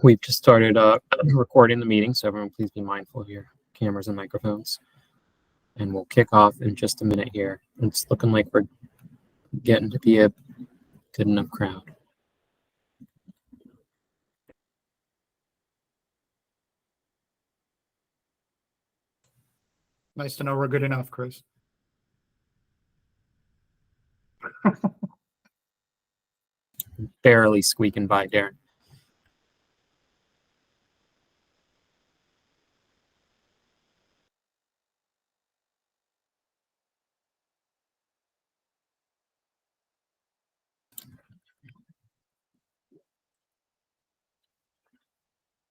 We've just started recording the meeting, so everyone please be mindful of your cameras and microphones. And we'll kick off in just a minute here. It's looking like we're getting to be a good enough crowd. Nice to know we're good enough, Chris. Barely squeaking by, Darren.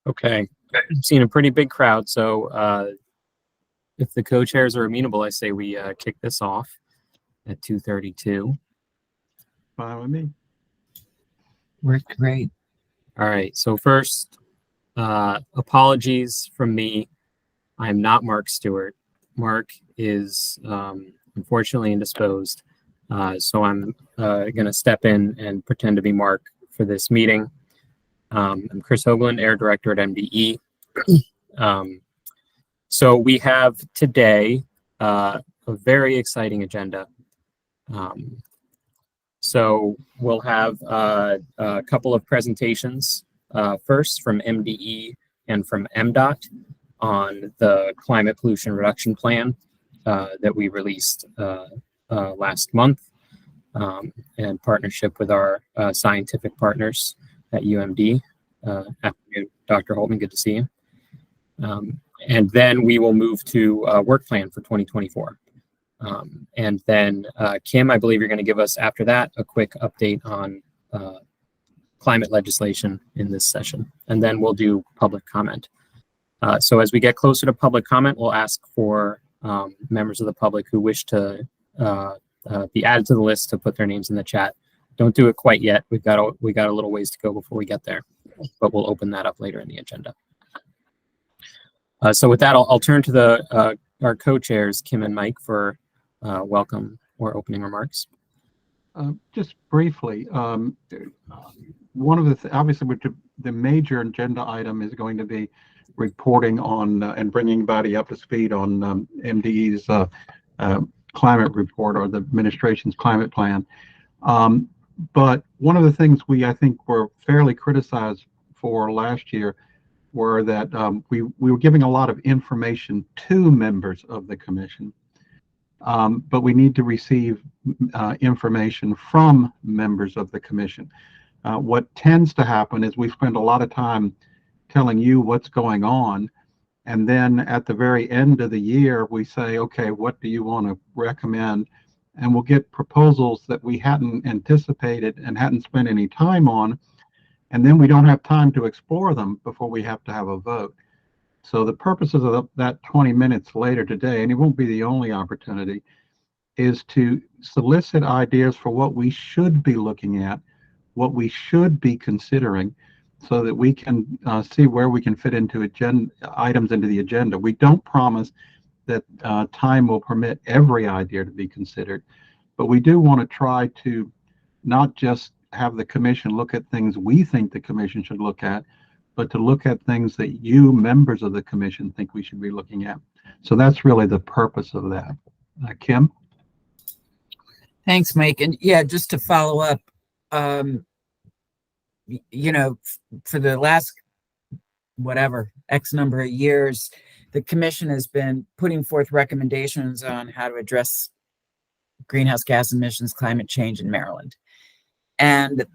Okay, I've seen a pretty big crowd, so if the co-chairs are amenable, I say we kick this off at 2:32. Fine with me. Worked great. All right, so first, apologies from me. I'm not Mark Stewart. Mark is unfortunately indisposed, so I'm going to step in and pretend to be Mark for this meeting. I'm Chris Hoagland, Air Director at MDE. So we have today a very exciting agenda. So we'll have a couple of presentations, first from MDE and from MDOT on the climate pollution reduction plan that we released last month in partnership with our scientific partners at UMD. Afternoon, Dr. Holtman, good to see you. And then we will move to work plan for 2024. And then Kim, I believe you're going to give us after that a quick update on climate legislation in this session. And then we'll do public comment. So as we get closer to public comment, we'll ask for members of the public who wish to be added to the list to put their names in the chat. Don't do it quite yet. We got a little ways to go before we get there, but we'll open that up later in the agenda. So with that, I'll turn to our co-chairs, Kim and Mike, for welcome or opening remarks. Just briefly, one of the obviously the major agenda item is going to be reporting on and bringing everybody up to speed on MDE's climate report, or the administration's climate plan. But one of the things I think were fairly criticized for last year were that we were giving a lot of information to members of the commission, but we need to receive information from members of the commission. What tends to happen is we spend a lot of time telling you what's going on, and then at the very end of the year we say, okay, what do you want to recommend? And we'll get proposals that we hadn't anticipated and hadn't spent any time on, and then we don't have time to explore them before we have to have a vote. So the purposes of that 20 minutes later today, and it won't be the only opportunity, is to solicit ideas for what we should be looking at, what we should be considering, so that we can see where we can fit into items into the agenda. We don't promise that time will permit every idea to be considered, but we do want to try to not just have the commission look at things we think the commission should look at, but to look at things that you, members of the commission, think we should be looking at. So that's really the purpose of that. Kim? Thanks, Mike. And yeah, just to follow up, you know, for the last, whatever, X number of years, the commission has been putting forth recommendations on how to address greenhouse gas emissions, climate change in Maryland. And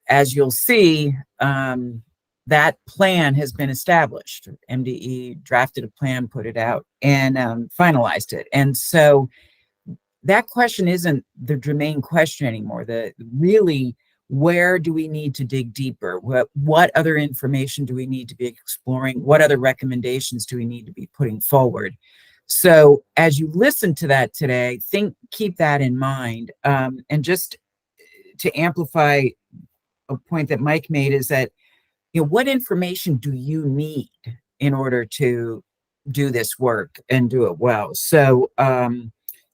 as you'll see, that plan has been established. MDE drafted a plan, put it out, and finalized it. And so that question isn't the germane question anymore. Really, where do we need to dig deeper? What other information do we need to be exploring? What other recommendations do we need to be putting forward? So as you listen to that today, keep that in mind. And just to amplify a point that Mike made is that, you know, what information do you need in order to do this work and do it well? So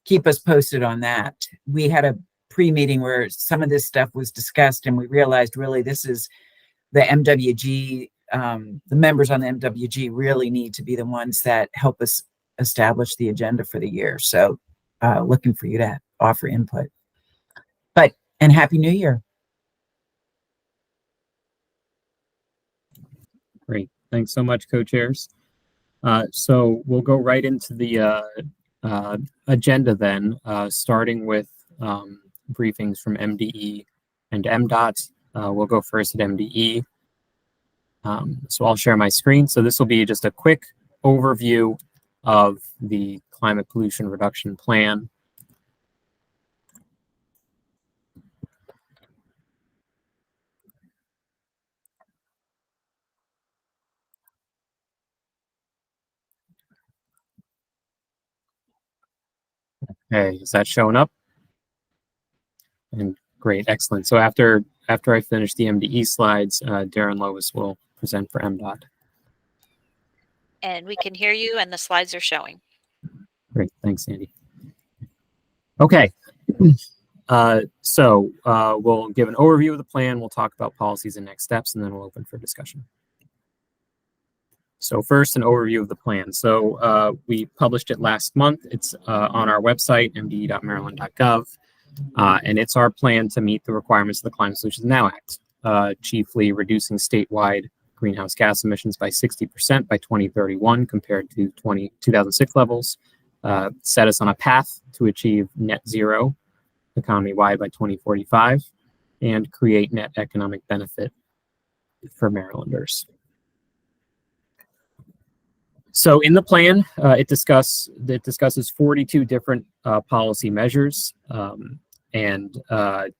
keep us posted on that. We had a pre-meeting where some of this stuff was discussed, and we realized really this is the MWG the members on the MWG really need to be the ones that help us establish the agenda for the year. So looking for you to offer input. And Happy New Year. Great. Thanks so much, co-chairs. So we'll go right into the agenda then, starting with briefings from MDE and MDOT. We'll go first at MDE. So I'll share my screen. So this will be just a quick overview of the climate pollution reduction plan. Okay, is that showing up? And great, excellent. So after I finish the MDE slides, Darren Lois will present for MDOT. And we can hear you and the slides are showing. Great, thanks, Sandy. Okay, so we'll give an overview of the plan, we'll talk about policies and next steps, and then we'll open for discussion. So first, an overview of the plan. So we published it last month. It's on our website, mde.maryland.gov, and it's our plan to meet the requirements of the Climate Solutions Now Act, chiefly reducing statewide greenhouse gas emissions by 60% by 2031 compared to 2006 levels, set us on a path to achieve net zero economy-wide by 2045, and create net economic benefit for Marylanders. So in the plan, it discusses 42 different policy measures, and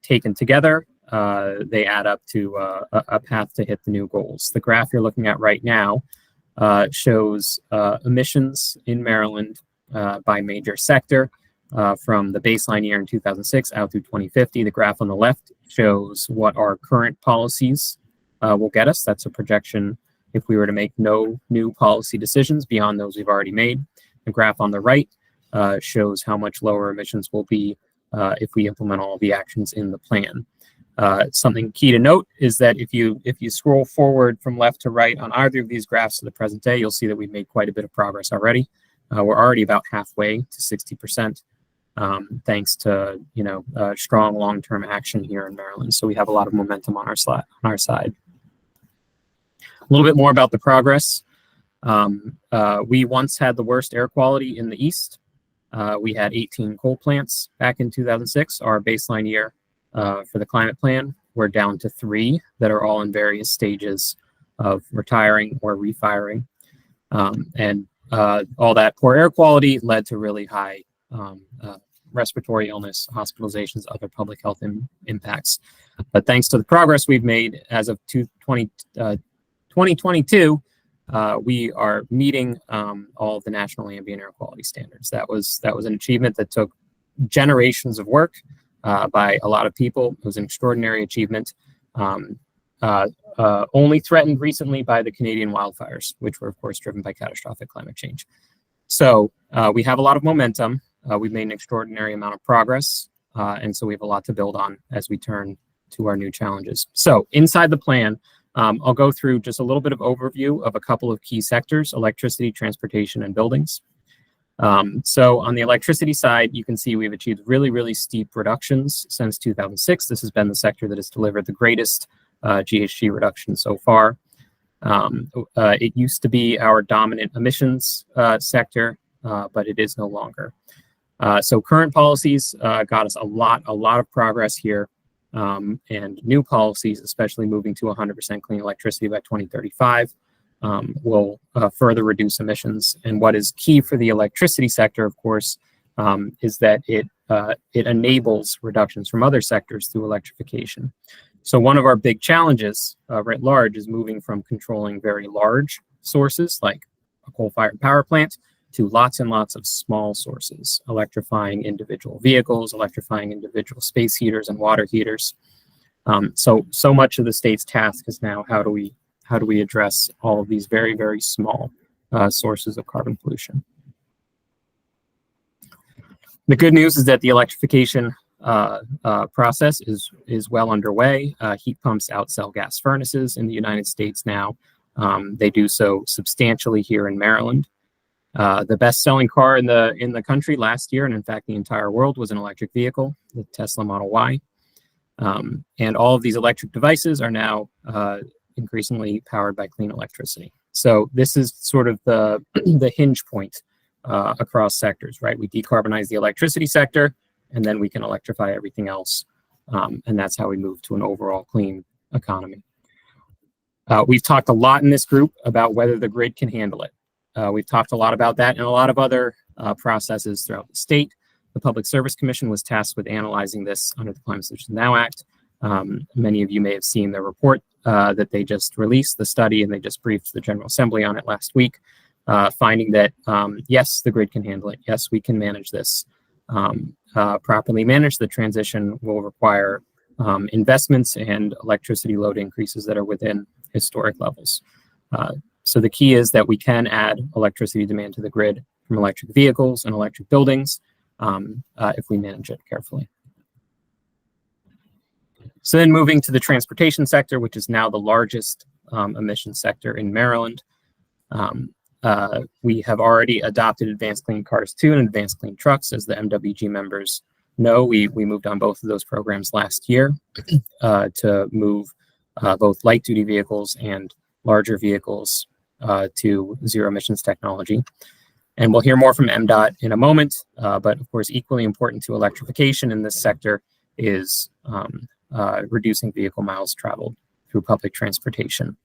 taken together, they add up to a path to hit the new goals. The graph you're looking at right now shows emissions in Maryland by major sector from the baseline year in 2006 out through 2050. The graph on the left shows what our current policies will get us. That's a projection if we were to make no new policy decisions beyond those we've already made. The graph on the right shows how much lower emissions will be if we implement all the actions in the plan. Something key to note is that if you scroll forward from left to right on either of these graphs to the present day, you'll see that we've made quite a bit of progress already. We're already about halfway to 60%, thanks to strong long-term action here in Maryland. So we have a lot of momentum on our side. A little bit more about the progress. We once had the worst air quality in the East. We had 18 coal plants back in 2006, our baseline year for the climate plan. We're down to 3 that are all in various stages of retiring or refiring. And all that poor air quality led to really high respiratory illness, hospitalizations, other public health impacts. But thanks to the progress we've made as of 2022, we are meeting all of the national ambient air quality standards. That was an achievement that took generations of work by a lot of people. It was an extraordinary achievement, only threatened recently by the Canadian wildfires, which were of course driven by catastrophic climate change. So we have a lot of momentum. We've made an extraordinary amount of progress, and so we have a lot to build on as we turn to our new challenges. So inside the plan, I'll go through just a little bit of overview of a couple of key sectors: electricity, transportation, and buildings. So on the electricity side, you can see we've achieved really, really steep reductions since 2006. This has been the sector that has delivered the greatest GHG reduction so far. It used to be our dominant emissions sector, but it is no longer. So current policies got us a lot of progress here. And new policies, especially moving to 100% clean electricity by 2035, will further reduce emissions. And what is key for the electricity sector, of course, is that it enables reductions from other sectors through electrification. So one of our big challenges writ large is moving from controlling very large sources like a coal-fired power plant to lots and lots of small sources, electrifying individual vehicles, electrifying individual space heaters and water heaters. So much of the state's task is now how do we address all of these very, very small sources of carbon pollution. The good news is that the electrification process is well underway. Heat pumps outcell gas furnaces in the United States now. They do so substantially here in Maryland. The best-selling car in the country last year, and in fact the entire world, was an electric vehicle, the Tesla Model Y. And all of these electric devices are now increasingly powered by clean electricity. So this is sort of the the hinge point across sectors, right? We decarbonize the electricity sector, and then we can electrify everything else. And that's how we move to an overall clean economy. We've talked a lot in this group about whether the grid can handle it. We've talked a lot about that and a lot of other processes throughout the state. The Public Service Commission was tasked with analyzing this under the Climate Solutions Now Act. Many of you may have seen the report that they just released, the study, and they just briefed the General Assembly on it last week, finding that, yes, the grid can handle it. Yes, we can manage this. Properly manage the transition will require investments and electricity load increases that are within historic levels. So the key is that we can add electricity demand to the grid from electric vehicles and electric buildings if we manage it carefully. So then moving to the transportation sector, which is now the largest emission sector in Maryland. We have already adopted Advanced Clean Cars 2 and Advanced Clean Trucks. As the MWG members know, we moved on both of those programs last year to move both light-duty vehicles and larger vehicles to zero emissions technology. And we'll hear more from MDOT in a moment, but of course, equally important to electrification in this sector is reducing vehicle miles traveled through public transportation,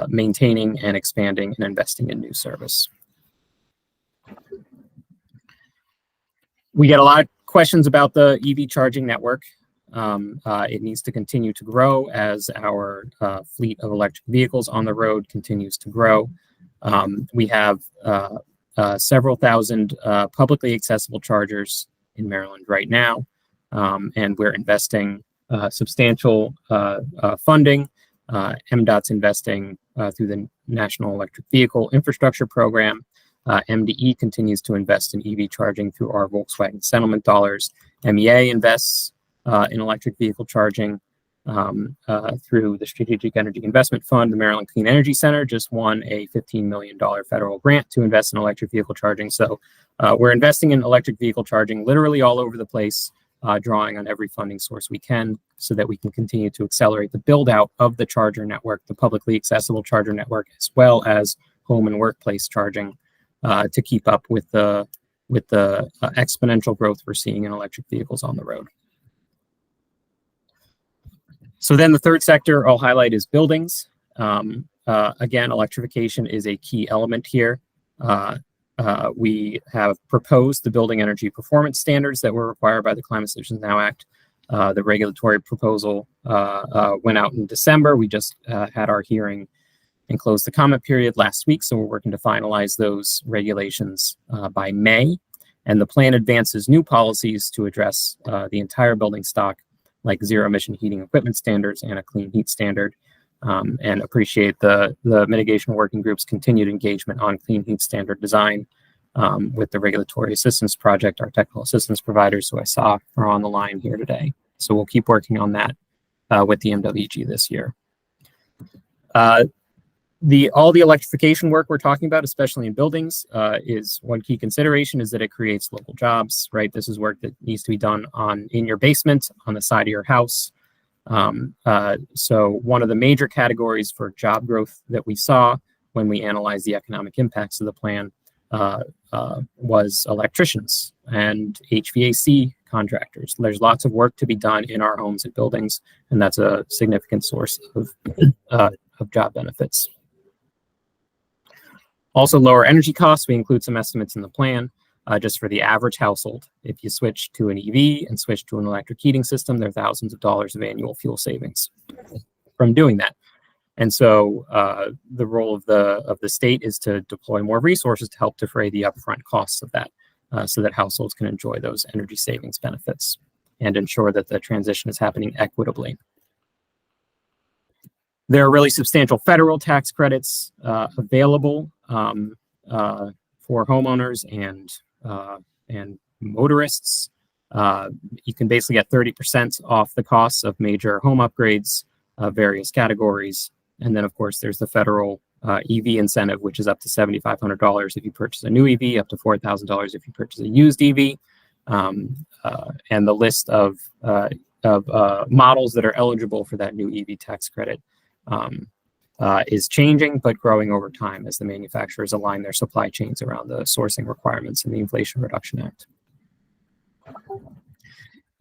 maintaining and expanding and investing in new service. We get a lot of questions about the EV charging network. It needs to continue to grow as our fleet of electric vehicles on the road continues to grow. We have several thousand publicly accessible chargers in Maryland right now, and we're investing substantial funding. MDOT's investing through the National Electric Vehicle Infrastructure Program. MDE continues to invest in EV charging through our Volkswagen settlement dollars. MEA invests in electric vehicle charging through the Strategic Energy Investment Fund. The Maryland Clean Energy Center just won a $15 million federal grant to invest in electric vehicle charging. So we're investing in electric vehicle charging literally all over the place, drawing on every funding source we can so that we can continue to accelerate the build out of the charger network, the publicly accessible charger network, as well as home and workplace charging to keep up with the exponential growth we're seeing in electric vehicles on the road. So then the third sector I'll highlight is buildings. Again, electrification is a key element here. We have proposed the building energy performance standards that were required by the Climate Solutions Now Act. The regulatory proposal went out in December. We just had our hearing and closed the comment period last week, so we're working to finalize those regulations by May. And the plan advances new policies to address the entire building stock, like zero emission heating equipment standards and a clean heat standard, and appreciate the mitigation working group's continued engagement on clean heat standard design with the Regulatory Assistance Project, our technical assistance providers who I saw are on the line here today. So we'll keep working on that with the MWG this year. All the electrification work we're talking about, especially in buildings, is one key consideration is that it creates local jobs, right? This is work that needs to be done in your basement, on the side of your house. So one of the major categories for job growth that we saw when we analyzed the economic impacts of the plan was electricians and HVAC contractors. There's lots of work to be done in our homes and buildings, and that's a significant source of job benefits. Also, lower energy costs. We include some estimates in the plan just for the average household. If you switch to an EV and switch to an electric heating system, there are thousands of dollars of annual fuel savings from doing that. And so the role of the state is to deploy more resources to help defray the upfront costs of that so that households can enjoy those energy savings benefits and ensure that the transition is happening equitably. There are really substantial federal tax credits available for homeowners and motorists. You can basically get 30% off the costs of major home upgrades of various categories And then, of course, there's the federal EV incentive, which is up to $7,500 if you purchase a new EV, up to $4,000 if you purchase a used EV. And the list of models that are eligible for that new EV tax credit is changing, but growing over time as the manufacturers align their supply chains around the sourcing requirements in the Inflation Reduction Act.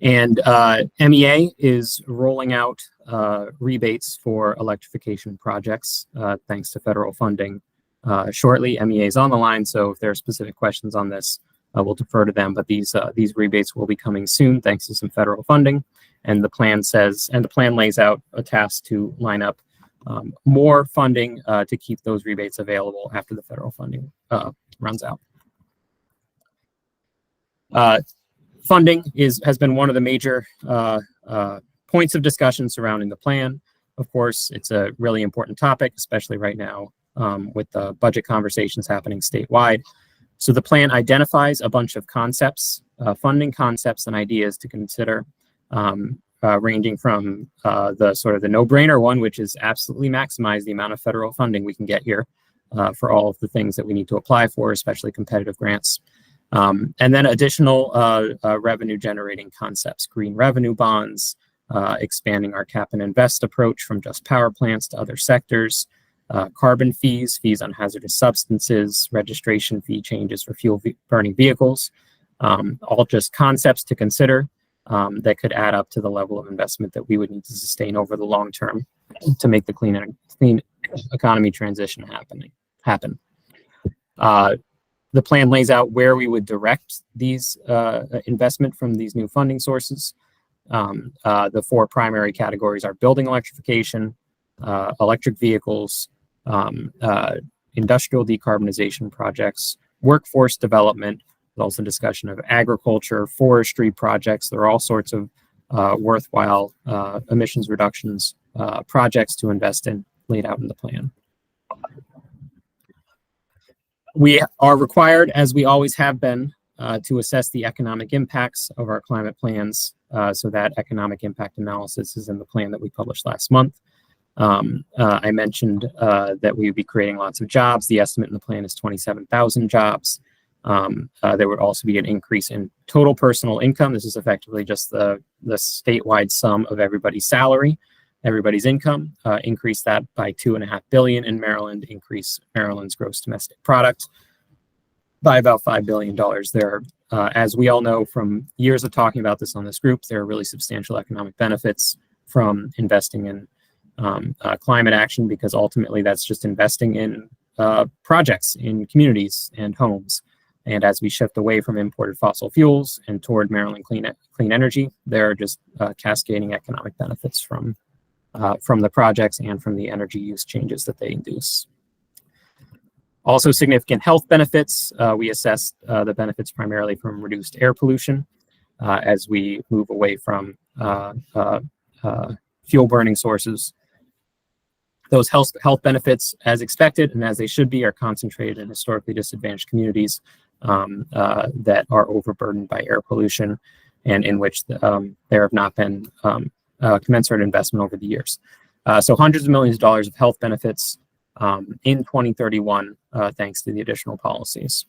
And MEA is rolling out rebates for electrification projects thanks to federal funding shortly. MEA is on the line, so if there are specific questions on this, we'll defer to them. But these rebates will be coming soon thanks to some federal funding. And the plan lays out a task to line up more funding to keep those rebates available after the federal funding runs out. Funding has been one of the major points of discussion surrounding the plan. Of course, it's a really important topic, especially right now with the budget conversations happening statewide. So the plan identifies a bunch of concepts, funding concepts and ideas to consider, ranging from the no-brainer one, which is absolutely maximize the amount of federal funding we can get here for all of the things that we need to apply for, especially competitive grants. And then additional revenue generating concepts, green revenue bonds, expanding our cap and invest approach from just power plants to other sectors, carbon fees, fees on hazardous substances, registration fee changes for fuel burning vehicles, all just concepts to consider that could add up to the level of investment that we would need to sustain over the long term to make the clean economy transition happen. The plan lays out where we would direct these investment from these new funding sources. The four primary categories are building electrification, electric vehicles, industrial decarbonization projects, workforce development. There's also discussion of agriculture, forestry projects. There are all sorts of worthwhile emissions reductions projects to invest in laid out in the plan. We are required, as we always have been, to assess the economic impacts of our climate plans. So that economic impact analysis is in the plan that we published last month. I mentioned that we would be creating lots of jobs. The estimate in the plan is 27,000 jobs. There would also be an increase in total personal income. This is effectively just the statewide sum of everybody's salary, everybody's income. Increase that by $2.5 billion in Maryland. Increase Maryland's gross domestic product by about $5 billion. There, as we all know from years of talking about this on this group, there are really substantial economic benefits from investing in climate action, because ultimately that's just investing in projects in communities and homes. And as we shift away from imported fossil fuels and toward Maryland clean energy, there are just cascading economic benefits from the projects and from the energy use changes that they induce. Also significant health benefits. We assess the benefits primarily from reduced air pollution as we move away from fuel burning sources. Those health benefits, as expected and as they should be, are concentrated in historically disadvantaged communities that are overburdened by air pollution and in which there have not been commensurate investment over the years. So hundreds of millions of dollars of health benefits in 2031, thanks to the additional policies.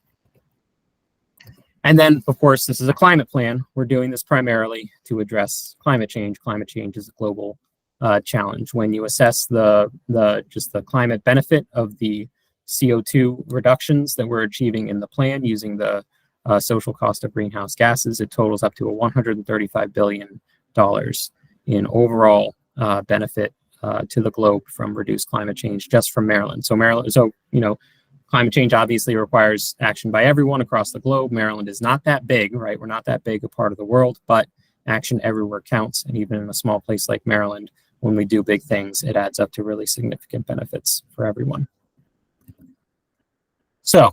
And then, of course, this is a climate plan. We're doing this primarily to address climate change. Climate change is a global challenge. When you assess the climate benefit of the CO2 reductions that we're achieving in the plan using the social cost of greenhouse gases, it totals up to $135 billion in overall benefit to the globe from reduced climate change just from Maryland. So climate change obviously requires action by everyone across the globe. Maryland is not that big, right? We're not that big a part of the world, but action everywhere counts. And even in a small place like Maryland, when we do big things, it adds up to really significant benefits for everyone. So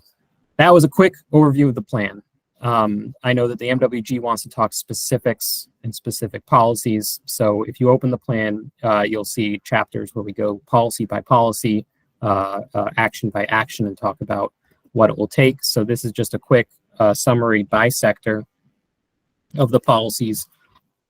that was a quick overview of the plan. I know that the MWG wants to talk specifics and specific policies. So if you open the plan, you'll see chapters where we go policy by policy, action by action, and talk about what it will take. So this is just a quick summary by sector of the policies,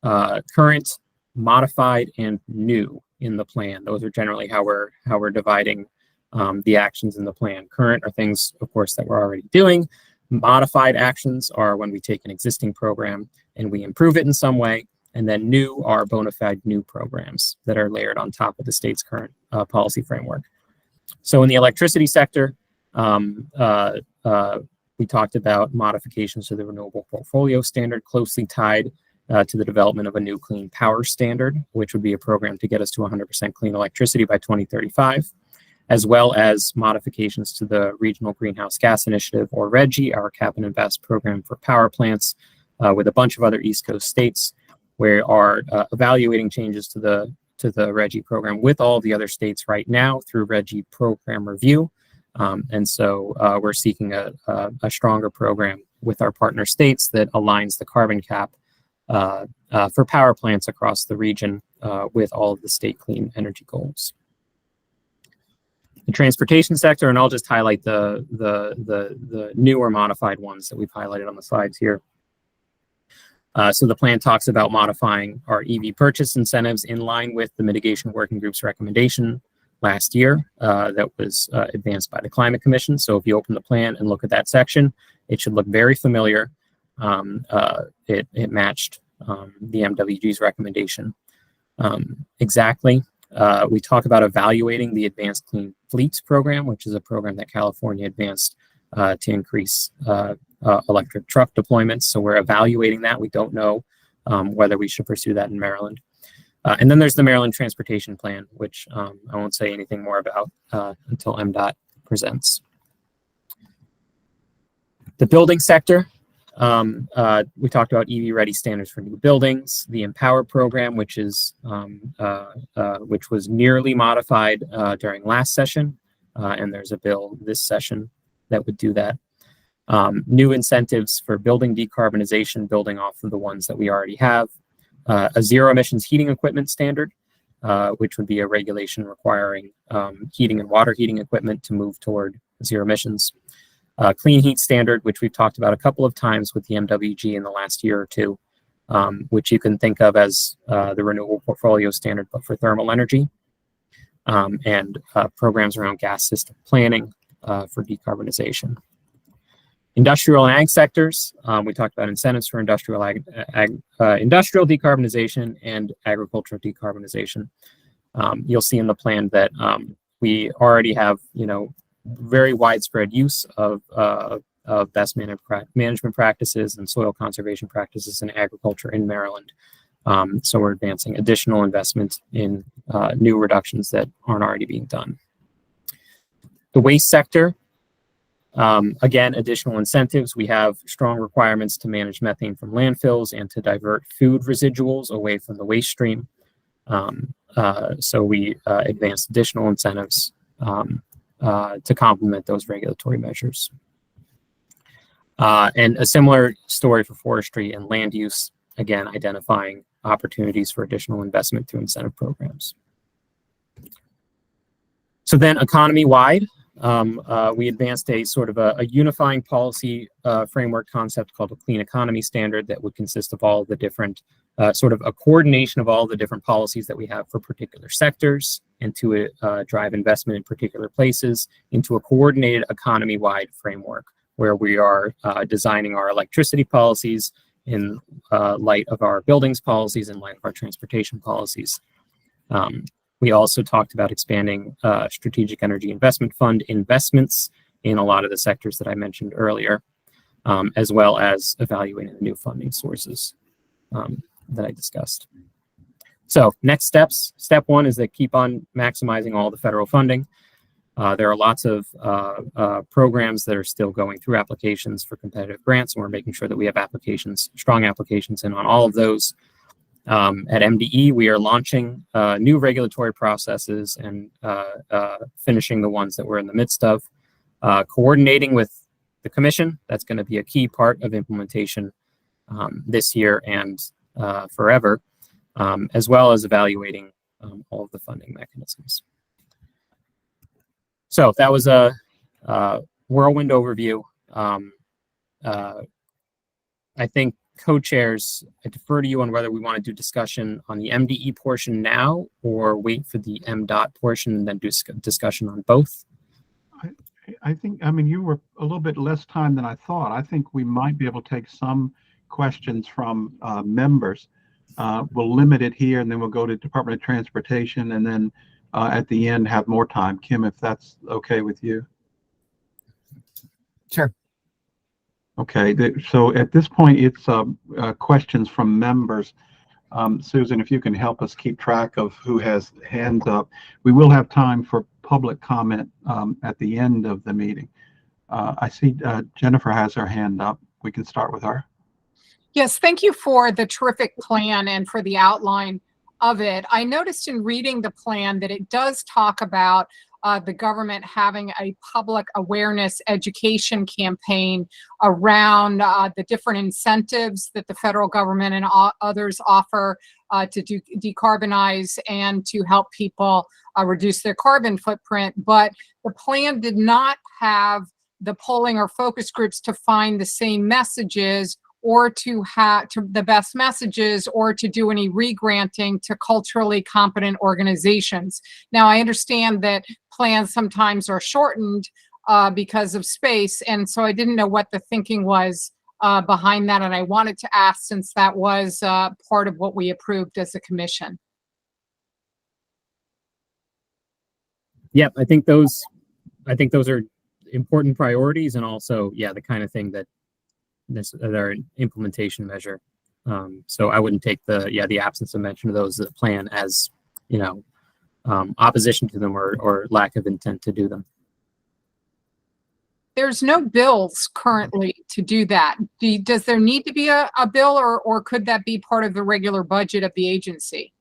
current, modified, and new in the plan. Those are generally how we're dividing the actions in the plan. Current are things, of course, that we're already doing. Modified actions are when we take an existing program and we improve it in some way. And then new are bona fide new programs that are layered on top of the state's current policy framework. So in the electricity sector, we talked about modifications to the renewable portfolio standard closely tied to the development of a new clean power standard, which would be a program to get us to 100% clean electricity by 2035, as well as modifications to the Regional Greenhouse Gas Initiative, or RGGI, our cap and invest program for power plants, with a bunch of other East Coast states, where are evaluating changes to the RGGI program with all the other states right now through RGGI program review. And so we're seeking a stronger program with our partner states that aligns the carbon cap for power plants across the region with all of the state clean energy goals. The transportation sector, and I'll just highlight the newer modified ones that we've highlighted on the slides here. So the plan talks about modifying our EV purchase incentives in line with the Mitigation Working Group's recommendation last year that was advanced by the Climate Commission. So if you open the plan and look at that section, it should look very familiar. It matched the MWG's recommendation exactly. We talk about evaluating the Advanced Clean Fleets program, which is a program that California advanced to increase electric truck deployments. So we're evaluating that. We don't know whether we should pursue that in Maryland. And then there's the Maryland Transportation Plan, which I won't say anything more about until MDOT presents. The building sector, we talked about EV-ready standards for new buildings, the Empower program, which was nearly modified during last session, and there's a bill this session that would do that. New incentives for building decarbonization, building off of the ones that we already have. A zero emissions heating equipment standard, which would be a regulation requiring heating and water heating equipment to move toward zero emissions. Clean heat standard, which we've talked about a couple of times with the MWG in the last year or two, which you can think of as the renewable portfolio standard, but for thermal energy, and programs around gas system planning for decarbonization. Industrial and ag sectors, we talked about incentives for industrial decarbonization and agricultural decarbonization. You'll see in the plan that we already have, very widespread use of best management practices and soil conservation practices in agriculture in Maryland. So we're advancing additional investment in new reductions that aren't already being done. The waste sector. Again, additional incentives. We have strong requirements to manage methane from landfills and to divert food residuals away from the waste stream. So we advanced additional incentives to complement those regulatory measures. And a similar story for forestry and land use, again, identifying opportunities for additional investment through incentive programs. So then economy-wide, we advanced a sort of a unifying policy framework concept called a clean economy standard that would consist of all the different sort of a coordination of all the different policies that we have for particular sectors and to drive investment in particular places into a coordinated economy-wide framework where we are designing our electricity policies in light of our buildings policies, in light of our transportation policies. We also talked about expanding Strategic Energy Investment Fund investments in a lot of the sectors that I mentioned earlier, as well as evaluating the new funding sources that I discussed. So next steps. Step one is to keep on maximizing all the federal funding. There are lots of programs that are still going through applications for competitive grants, and we're making sure that we have applications, strong applications in on all of those. At MDE, we are launching new regulatory processes and finishing the ones that we're in the midst of. Coordinating with the commission, that's going to be a key part of implementation this year and forever, as well as evaluating all of the funding mechanisms. So that was a whirlwind overview. I think co-chairs, I defer to you on whether we want to do discussion on the MDE portion now or wait for the MDOT portion and then do discussion on both. I think, I mean, you were a little bit less time than I thought. I think we might be able to take some questions from members. We'll limit it here and then we'll go to Department of Transportation and then at the end have more time. Kim, if that's okay with you. Sure. Okay, so at this point, it's questions from members. Susan, if you can help us keep track of who has hands up. We will have time for public comment at the end of the meeting. I see Jennifer has her hand up. We can start with her. Yes, thank you for the terrific plan and for the outline of it. I noticed in reading the plan that it does talk about the government having a public awareness education campaign around the different incentives that the federal government and others offer to decarbonize and to help people reduce their carbon footprint. But the plan did not have the polling or focus groups to find the same messages or to have the best messages or to do any regranting to culturally competent organizations. Now, I understand that plans sometimes are shortened because of space, and so I didn't know what the thinking was behind that, and I wanted to ask since that was part of what we approved as a commission. Yeah, I think those are important priorities, and also, yeah, the kind of thing that are an implementation measure. So I wouldn't take the absence of mention of those plan as, opposition to them or lack of intent to do them. There's no bills currently to do that. Does there need to be a bill or could that be part of the regular budget of the agency?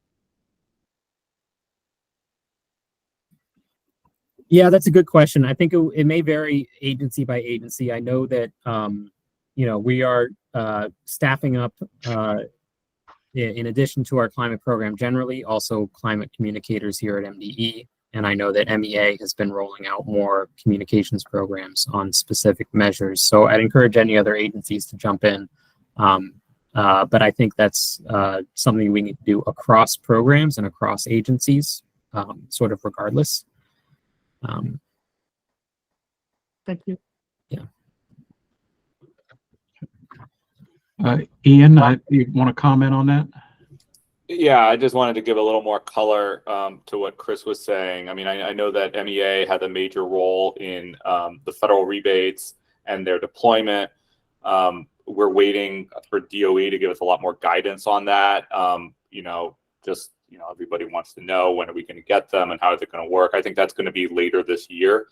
Yeah, that's a good question. I think it may vary agency by agency. I know that, we are staffing up in addition to our climate program generally, also climate communicators here at MDE. And I know that MEA has been rolling out more communications programs on specific measures. So I'd encourage any other agencies to jump in. But I think that's something we need to do across programs and across agencies, sort of regardless. Thank you. Yeah. Ian, you want to comment on that? Yeah, I just wanted to give a little more color to what Chris was saying. I mean, I know that MEA had a major role in the federal rebates and their deployment. We're waiting for DOE to give us a lot more guidance on that. Everybody wants to know when are we going to get them and how is it going to work. I think that's going to be later this year.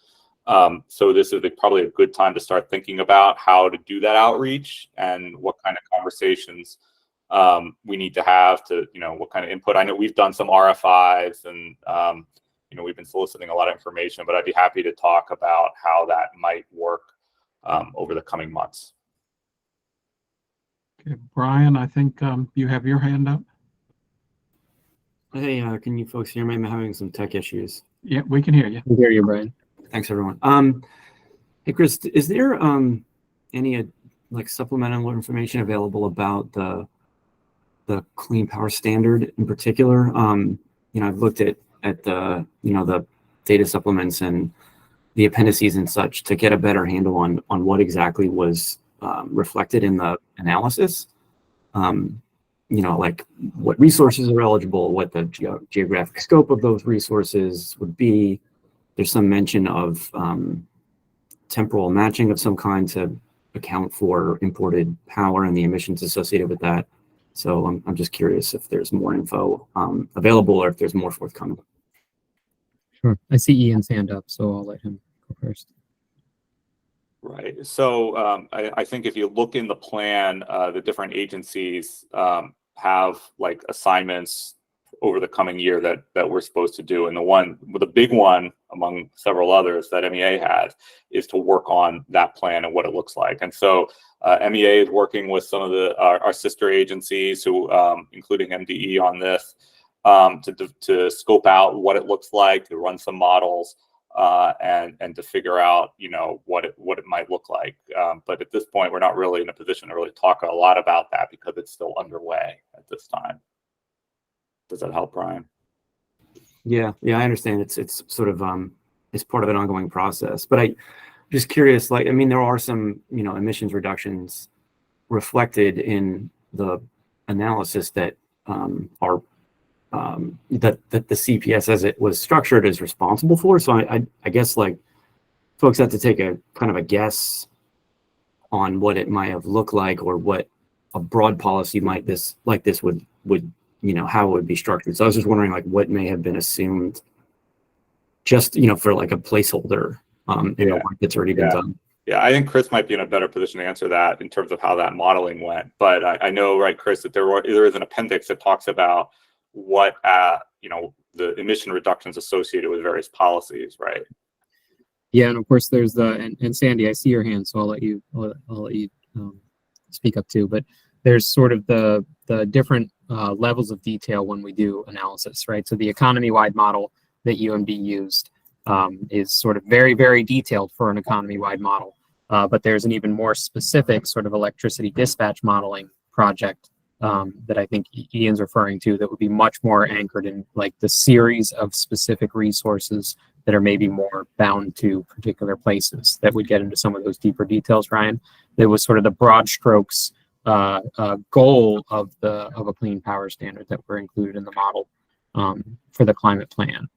So this is probably a good time to start thinking about how to do that outreach and what kind of conversations we need to have to, what kind of input. I know we've done some RFIs and, we've been soliciting a lot of information, but I'd be happy to talk about how that might work over the coming months. Okay, Brian, I think you have your hand up. Hey, can you folks hear me? I'm having some tech issues. Yeah, we can hear you. We hear you, Brian. Thanks, everyone. Hey, Chris, is there any supplemental information available about the Clean Power Standard in particular? I've looked at the the data supplements and the appendices and such to get a better handle on what exactly was reflected in the analysis. Like what resources are eligible, what the geographic scope of those resources would be. There's some mention of temporal matching of some kind to account for imported power and the emissions associated with that. So I'm just curious if there's more info available or if there's more forthcoming. Sure. I see Ian's hand up, so I'll let him go first. Right. So I think if you look in the plan, the different agencies have assignments over the coming year that we're supposed to do. And the big one among several others that MEA has is to work on that plan and what it looks like. And so MEA is working with some of our sister agencies who, including MDE on this, to scope out what it looks like, to run some models. and to figure out, you know, what it might look like. But at this point, we're not really in a position to really talk a lot about that because it's still underway at this time. Does that help, Brian? Yeah, I understand. It's sort of it's part of an ongoing process. But I just curious, like, I mean, there are some, you know, emissions reductions reflected in the analysis that are that the CPS as it was structured is responsible for. So I guess like folks have to take a kind of a guess on what it might have looked like or what a broad policy might this would you know, how it would be structured. So I was just wondering like what may have been assumed just, you know, for like a placeholder in the work that's already been done. Yeah, I think Chris might be in a better position to answer that in terms of how that modeling went. But I know, right, Chris, that there is an appendix that talks about what you know, the emission reductions associated with various policies, right? Yeah, and of course there's and Sandy, I see your hand, so I'll let you speak up too. But there's sort of the different levels of detail when we do analysis, right? So the economy-wide model that UMD used is sort of very, very detailed for an economy-wide model. But there's an even more specific sort of electricity dispatch modeling project that I think Ian's referring to that would be much more anchored in like the series of specific resources that are maybe more bound to particular places that would get into some of those deeper details, Ryan. That was sort of the broad strokes goal of a clean power standard that were included in the model for the climate plan.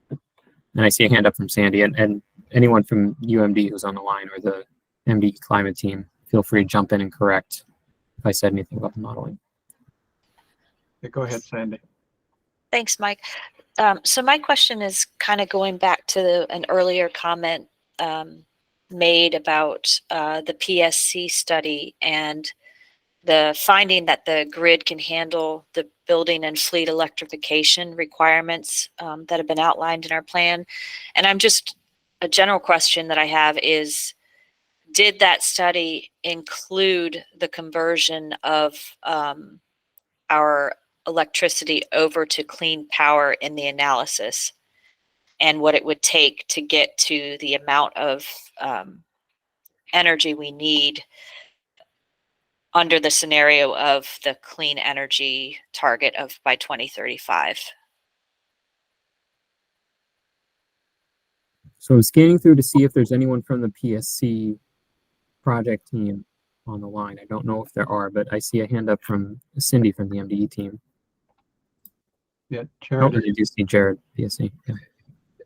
And I see a hand up from Sandy, and anyone from UMD who's on the line or the MD climate team, feel free to jump in and correct if I said anything about the modeling. Yeah, go ahead, Sandy. Thanks, Mike. So my question is kind of going back to an earlier comment made about the PSC study and the finding that the grid can handle the building and fleet electrification requirements that have been outlined in our plan. And I'm just, a general question that I have is, did that study include the conversion of our electricity over to clean power in the analysis, and what it would take to get to the amount of energy we need under the scenario of the clean energy target of by 2035? So I'm scanning through to see if there's anyone from the PSC project team on the line. I don't know if there are, but I see a hand up from Cindy from the MDE team. Yeah, Oh, Jared. I do see Jared, PSC. Yeah.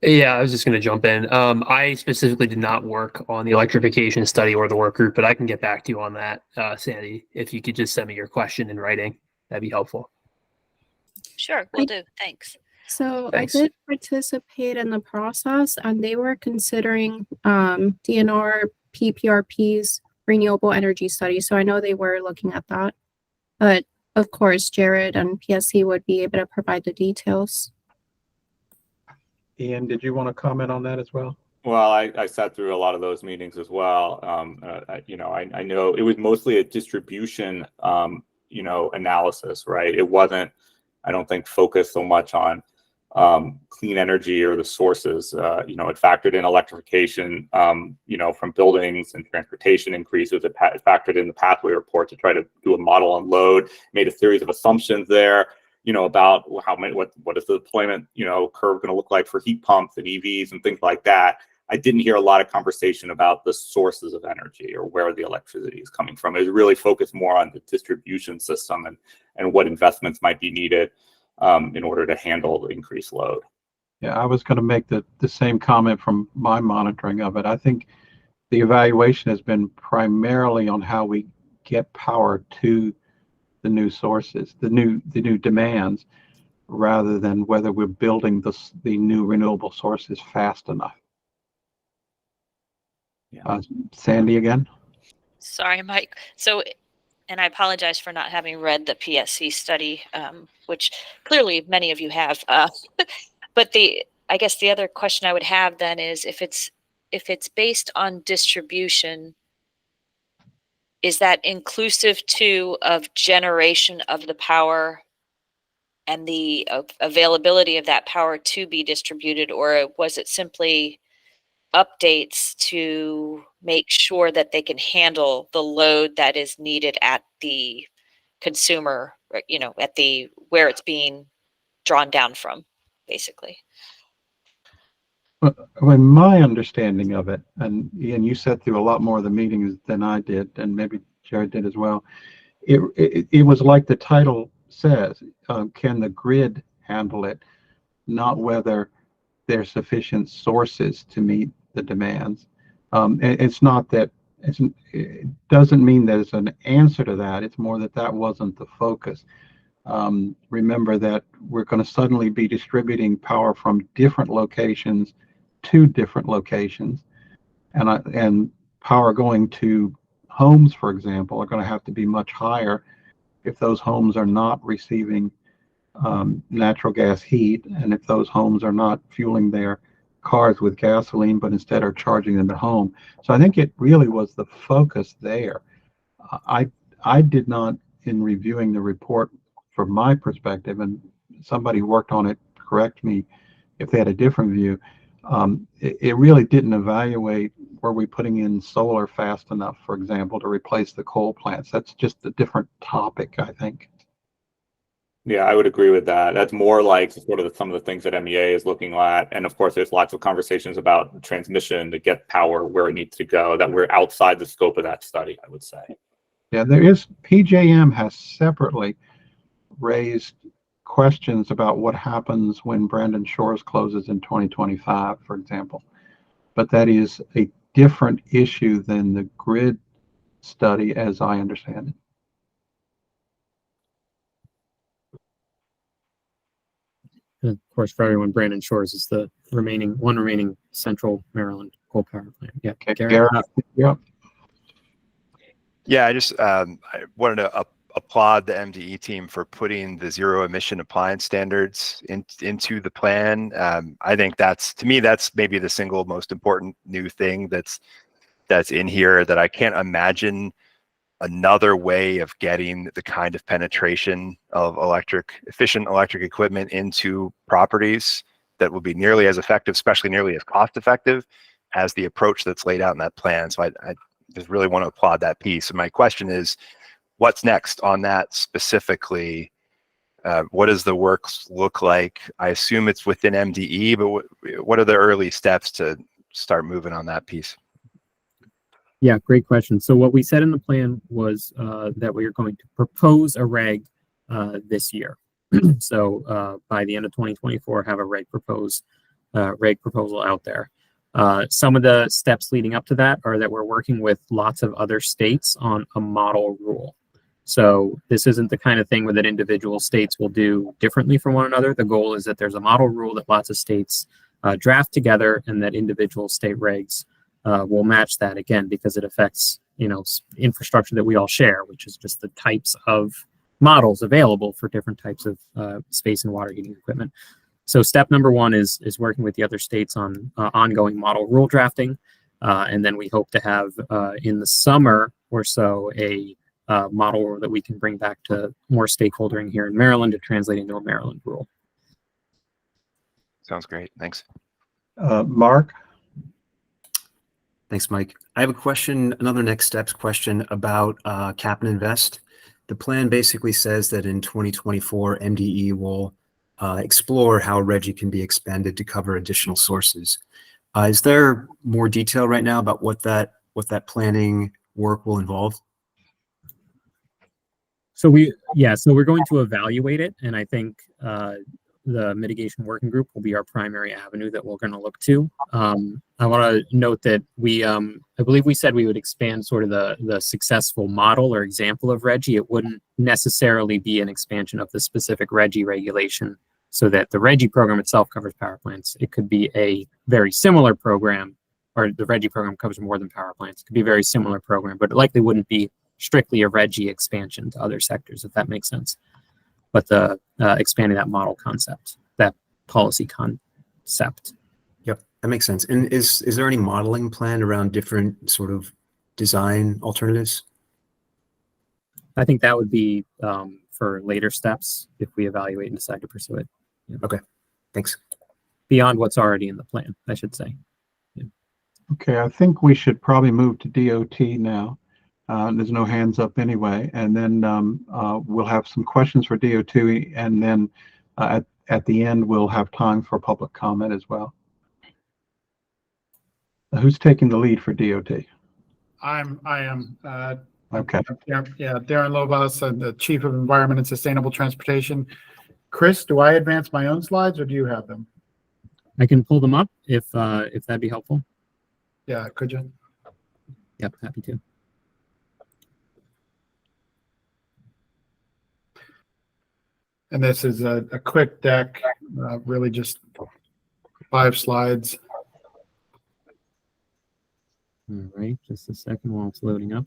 Yeah, I was just going to jump in. I specifically did not work on the electrification study or the work group, but I can get back to you on that, Sandy. If you could just send me your question in writing, that'd be helpful. Sure, will do. Thanks. So Thanks. I did participate in the process, and they were considering DNR PPRP's renewable energy study. So I know they were looking at that. But of course, Jared and PSC would be able to provide the details. Ian, did you want to comment on that as well? Well, I sat through a lot of those meetings as well. You know, I know it was mostly a distribution, you know, analysis, right? It wasn't, I don't think, focused so much on clean energy or the sources. You know, it factored in electrification, you know, from buildings and transportation increases. It factored in the pathway report to try to do a model on load, made a series of assumptions there, you know, about how many, what is the deployment, you know, curve going to look like for heat pumps and EVs and things like that. I didn't hear a lot of conversation about the sources of energy or where the electricity is coming from. It was really focused more on the distribution system and what investments might be needed in order to handle the increased load. Yeah, I was going to make the same comment from my monitoring of it. I think the evaluation has been primarily on how we get power to the new sources, the new demands, rather than whether we're building the new renewable sources fast enough. Yeah. Sandy again. Sorry, Mike. So, and I apologize for not having read the PSC study, which clearly many of you have. But I guess the other question I would have then is, if it's based on distribution, is that inclusive too of generation of the power the availability of that power to be distributed, or was it simply updates to make sure that they can handle the load that is needed at the consumer, or, at the where it's being drawn down from, basically? Well, my understanding of it, and Ian, you sat through a lot more of the meetings than I did, and maybe Jared did as well. It was like the title says, can the grid handle it, not whether there's sufficient sources to meet the demands. It's not that it doesn't mean there's an answer to that. It's more that that wasn't the focus. Remember that we're going to suddenly be distributing power from different locations to different locations, and power going to homes, for example, are going to have to be much higher if those homes are not receiving natural gas heat, and if those homes are not fueling their cars with gasoline, but instead are charging them at home. So I think it really was the focus there. I did not, in reviewing the report from my perspective, and somebody who worked on it correct me if they had a different view, it really didn't evaluate, were we putting in solar fast enough, for example, to replace the coal plants. That's just a different topic, I think. Yeah, I would agree with that. That's more like sort of some of the things that MEA is looking at. And of course, there's lots of conversations about transmission to get power where it needs to go that we're outside the scope of that study, I would say. Yeah, there is, PJM has separately raised questions about what happens when Brandon Shores closes in 2025, for example. But that is a different issue than the grid study, as I understand it. And of course, for everyone, Brandon Shores is the remaining Central Maryland coal power plant. Yeah, Garrett, yeah. Yeah, I wanted to applaud the MDE team for putting the zero emission appliance standards into the plan. I think to me, that's maybe the single most important new thing that's in here, that I can't imagine another way of getting the kind of penetration of efficient electric equipment into properties that will be nearly as effective, especially nearly as cost effective as the approach that's laid out in that plan. So I just really want to applaud that piece. And my question is, what's next on that specifically? What does the work look like? I assume it's within MDE, but what are the early steps to start moving on that piece? Yeah, great question. So what we said in the plan was that we are going to propose a reg this year. So by the end of 2024, have a reg proposal out there. Some of the steps leading up to that are that we're working with lots of other states on a model rule. So this isn't the kind of thing that individual states will do differently from one another. The goal is that there's a model rule that lots of states draft together, and that individual state regs will match that, again, because it affects, infrastructure that we all share, which is just the types of models available for different types of space and water heating equipment. So step number one is working with the other states on ongoing model rule drafting. And then we hope to have in the summer or so a model rule that we can bring back to more stakeholdering here in Maryland to translate into a Maryland rule. Sounds great. Thanks. Mark? Thanks, Mike. I have a question, another next steps question about cap and invest. The plan basically says that in 2024, MDE will explore how RGGI can be expanded to cover additional sources. Is there more detail right now about what that planning work will involve? So we're going to evaluate it, and I think the mitigation working group will be our primary avenue that we're going to look to. I want to note that I believe we said we would expand sort of the successful model or example of RGGI. It wouldn't necessarily be an expansion of the specific RGGI regulation, so that the RGGI program itself covers power plants. It could be a very similar program, or the RGGI program covers more than power plants. It could be a very similar program, but it likely wouldn't be strictly a RGGI expansion to other sectors, if that makes sense. But the expanding that model concept, that policy concept. Yep, that makes sense. And is there any modeling plan around different sort of design alternatives? I think that would be for later steps if we evaluate and decide to pursue it. Thanks. Beyond what's already in the plan, I should say. Okay, I think we should probably move to DOT now. There's no hands up anyway, and then we'll have some questions for DOT, and then at the end we'll have time for public comment as well. Who's taking the lead for DOT? I am. Okay. Yeah, Darren Lobos, the Chief of Environment and Sustainable Transportation. Chris, do I advance my own slides or do you have them? I can pull them up if that'd be helpful. Yeah, could you? Yep, happy to. And this is a quick deck, really just 5 slides. All right, just a second while it's loading up.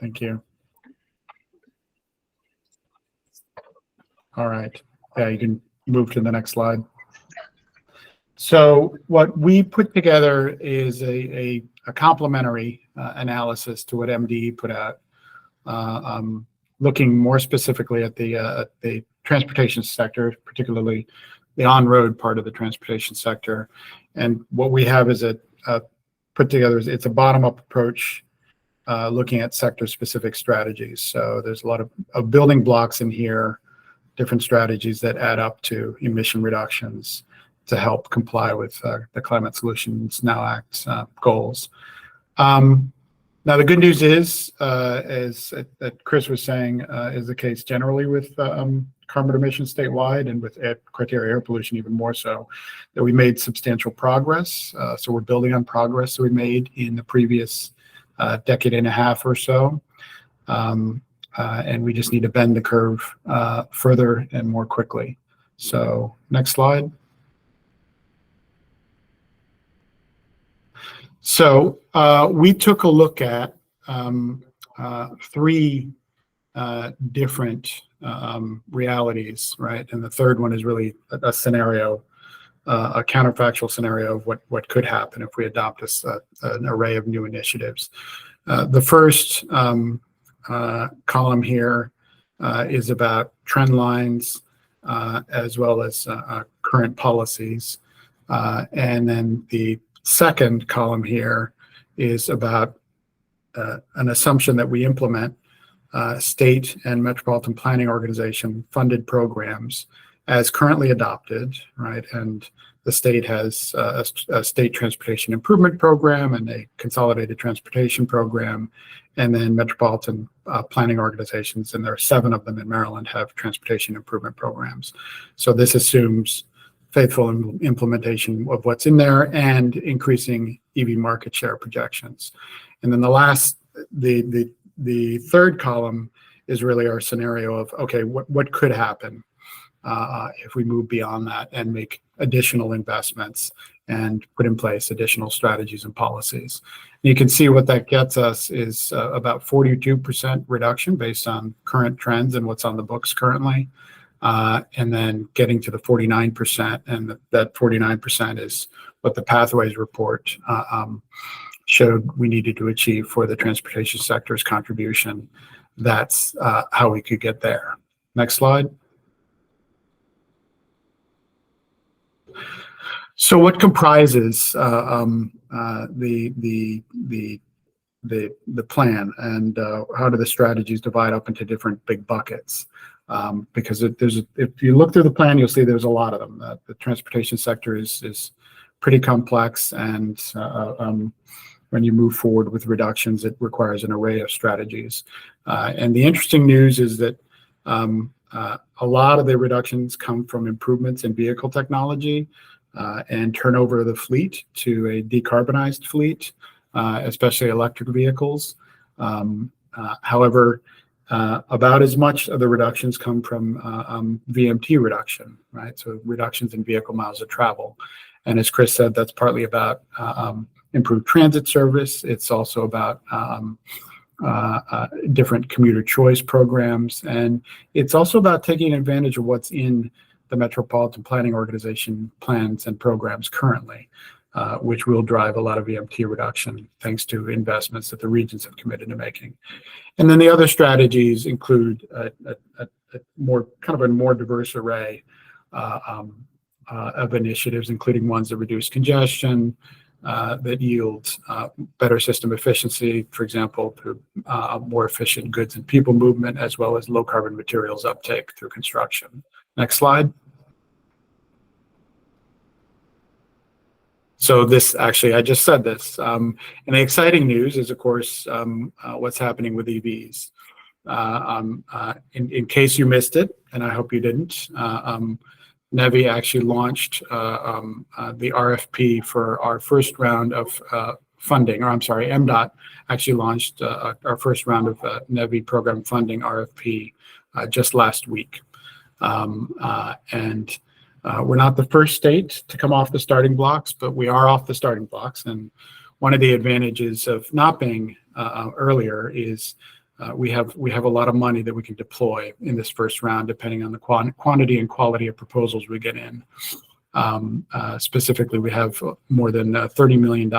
Thank you. All right. Yeah, you can move to the next slide. So what we put together is a complementary analysis to what MDE put out, looking more specifically at the transportation sector, particularly the on-road part of the transportation sector. And what we have is put together it's a bottom-up approach, looking at sector-specific strategies. So there's a lot of building blocks in here, different strategies that add up to emission reductions to help comply with the Climate Solutions Now Act goals. Now, the good news is, as that Chris was saying, is the case generally with carbon emissions statewide and with criteria air pollution even more so, that we made substantial progress. So we're building on progress that we made in the previous decade and a half or so. And we just need to bend the curve further and more quickly. So next slide. So we took a look at 3 different realities, right? And the third one is really a scenario, a counterfactual scenario of what could happen if we adopt an array of new initiatives. The first column here is about trend lines as well as current policies. And then the second column here is about an assumption that we implement state and metropolitan planning organization funded programs as currently adopted, right? And the state has a state transportation improvement program and a consolidated transportation program, and then metropolitan planning organizations, and there are 7 of them in Maryland, have transportation improvement programs. So this assumes faithful implementation of what's in there and increasing EV market share projections. And then the third column is really our scenario of, okay, what could happen if we move beyond that and make additional investments and put in place additional strategies and policies. And you can see what that gets us is about 42% reduction based on current trends and what's on the books currently. And then getting to the 49%, and that 49% is what the Pathways report showed we needed to achieve for the transportation sector's contribution. That's how we could get there. Next slide. So what comprises the plan, and how do the strategies divide up into different big buckets? Because if you look through the plan, you'll see there's a lot of them. The transportation sector is pretty complex, and when you move forward with reductions, it requires an array of strategies. And the interesting news is that a lot of the reductions come from improvements in vehicle technology and turnover of the fleet to a decarbonized fleet, especially electric vehicles. However, about as much of the reductions come from VMT reduction, right? So reductions in vehicle miles of travel. And as Chris said, that's partly about improved transit service. It's also about different commuter choice programs. And it's also about taking advantage of what's in the Metropolitan Planning Organization plans and programs currently, which will drive a lot of VMT reduction thanks to investments that the regions have committed to making. And then the other strategies include a more diverse array of initiatives, including ones that reduce congestion, that yield better system efficiency, for example, through more efficient goods and people movement, as well as low carbon materials uptake through construction. Next slide. So this actually, I just said this. And the exciting news is, of course, what's happening with EVs. In case you missed it, and I hope you didn't, NEVI actually launched the RFP for our first round of funding, or I'm sorry, MDOT actually launched our first round of NEVI program funding RFP just last week. And we're not the first state to come off the starting blocks, but we are off the starting blocks. And one of the advantages of not being earlier is we have a lot of money that we can deploy in this first round, depending on the quantity and quality of proposals we get in. Specifically, we have more than $30 million,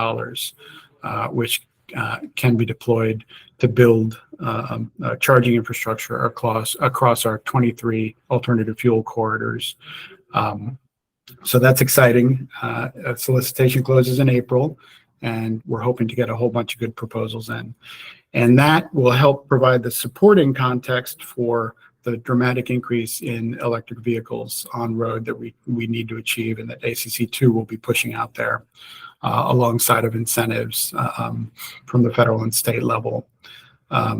which can be deployed to build charging infrastructure across our 23 alternative fuel corridors. So that's exciting. Solicitation closes in April, and we're hoping to get a whole bunch of good proposals in. And that will help provide the supporting context for the dramatic increase in electric vehicles on road that we need to achieve, and that ACC2 will be pushing out there alongside of incentives from the federal and state level.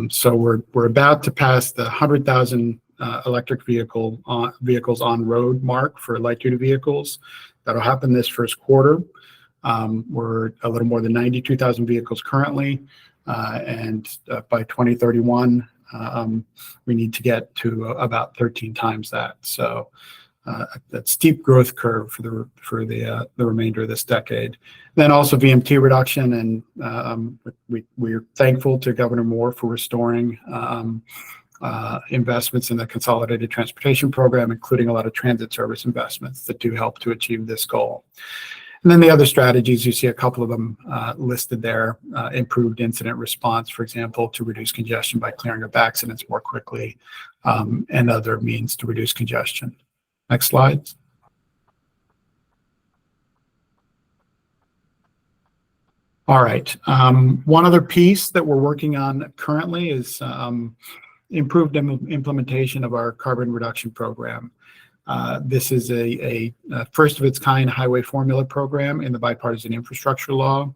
So we're about to pass the 100,000 electric vehicles on road mark for light duty vehicles. That'll happen this first quarter. We're a little more than 92,000 vehicles currently. And by 2031, we need to get to about 13 times that. So that steep growth curve for the remainder of this decade. Then also VMT reduction, and we're thankful to Governor Moore for restoring investments in the Consolidated Transportation Program, including a lot of transit service investments that do help to achieve this goal. And then the other strategies, you see a couple of them listed there. Improved incident response, for example, to reduce congestion by clearing up accidents more quickly, and other means to reduce congestion. Next slide. All right. One other piece that we're working on currently is improved implementation of our carbon reduction program. This is a first of its kind highway formula program in the bipartisan infrastructure law,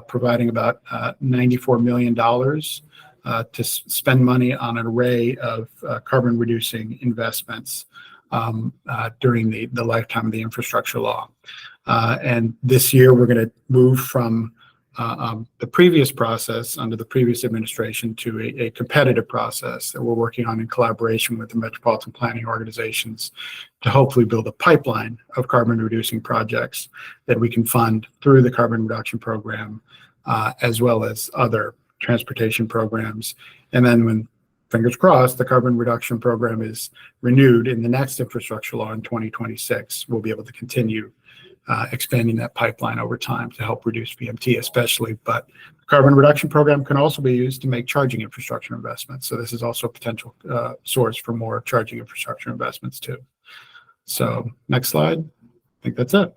providing about $94 million to spend money on an array of carbon reducing investments during the lifetime of the infrastructure law. And this year we're going to move from the previous process under the previous administration to a competitive process that we're working on in collaboration with the metropolitan planning organizations to hopefully build a pipeline of carbon reducing projects that we can fund through the carbon reduction program, as well as other transportation programs. And then when, fingers crossed, the carbon reduction program is renewed in the next infrastructure law in 2026, we'll be able to continue expanding that pipeline over time to help reduce VMT especially. But the carbon reduction program can also be used to make charging infrastructure investments. So this is also a potential source for more charging infrastructure investments too. So next slide. I think that's it.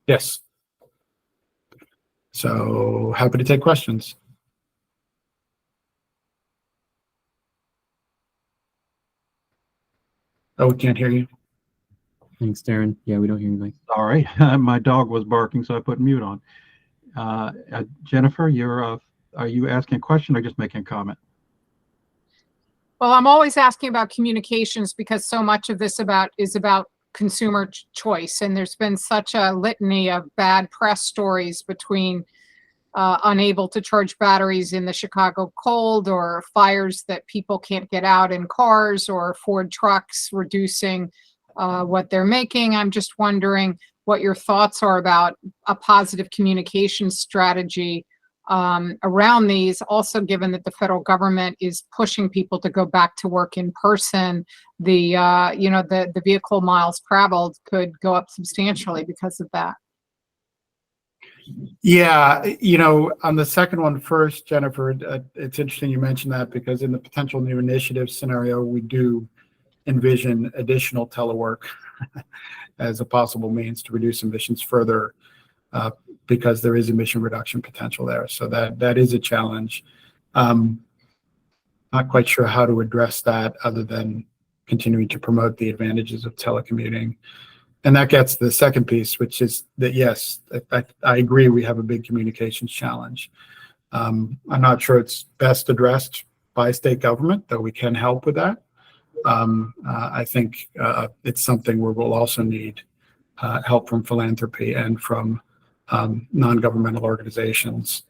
Yes. So happy to take questions. Oh, we can't hear you. Thanks, Darren. Yeah, we don't hear you, Mike. Sorry, my dog was barking, so I put mute on. Jennifer, are you asking a question or just making a comment? Well, I'm always asking about communications because so much of this is about consumer choice. And there's been such a litany of bad press stories between unable to charge batteries in the Chicago cold, or fires that people can't get out in cars, or Ford trucks reducing what they're making. I'm just wondering what your thoughts are about a positive communication strategy around these. Also, given that the federal government is pushing people to go back to work in person, the vehicle miles traveled could go up substantially because of that. Yeah, on the second one first, Jennifer, it's interesting you mentioned that, because in the potential new initiative scenario, we do envision additional telework as a possible means to reduce emissions further, because there is emission reduction potential there. So that is a challenge. Not quite sure how to address that other than continuing to promote the advantages of telecommuting. And that gets to the second piece, which is that, yes, I agree we have a big communications challenge. I'm not sure it's best addressed by state government, though we can help with that. I think it's something where we'll also need help from philanthropy and from non-governmental organizations.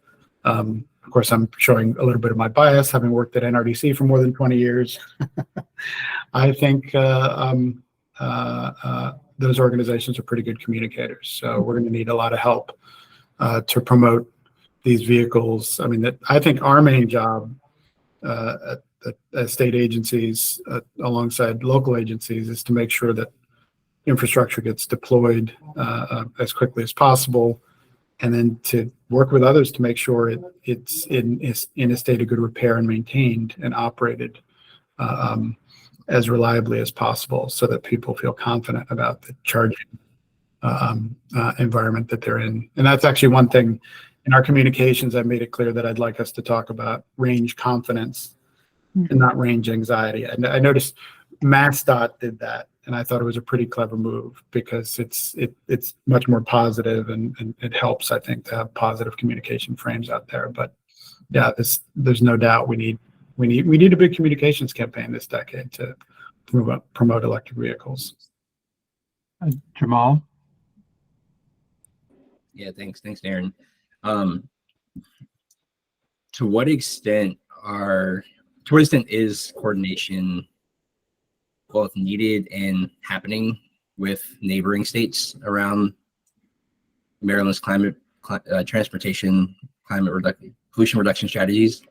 Of course, I'm showing a little bit of my bias, having worked at NRDC for more than 20 years. I think those organizations are pretty good communicators. So we're going to need a lot of help to promote these vehicles. I mean, I think our main job at state agencies alongside local agencies is to make sure that infrastructure gets deployed as quickly as possible, and then to work with others to make sure it's in a state of good repair and maintained and operated as reliably as possible, so that people feel confident about the charging environment that they're in. And that's actually one thing in our communications. I made it clear that I'd like us to talk about range confidence and not range anxiety. And I noticed MassDOT did that, and I thought it was a pretty clever move, because it's much more positive, and it helps, I think, to have positive communication frames out there. But yeah, there's no doubt we need a big communications campaign this decade to promote electric vehicles. Jamal? Yeah, thanks, Darren. To what extent is coordination both needed and happening with neighboring states around Maryland's transportation pollution reduction strategies?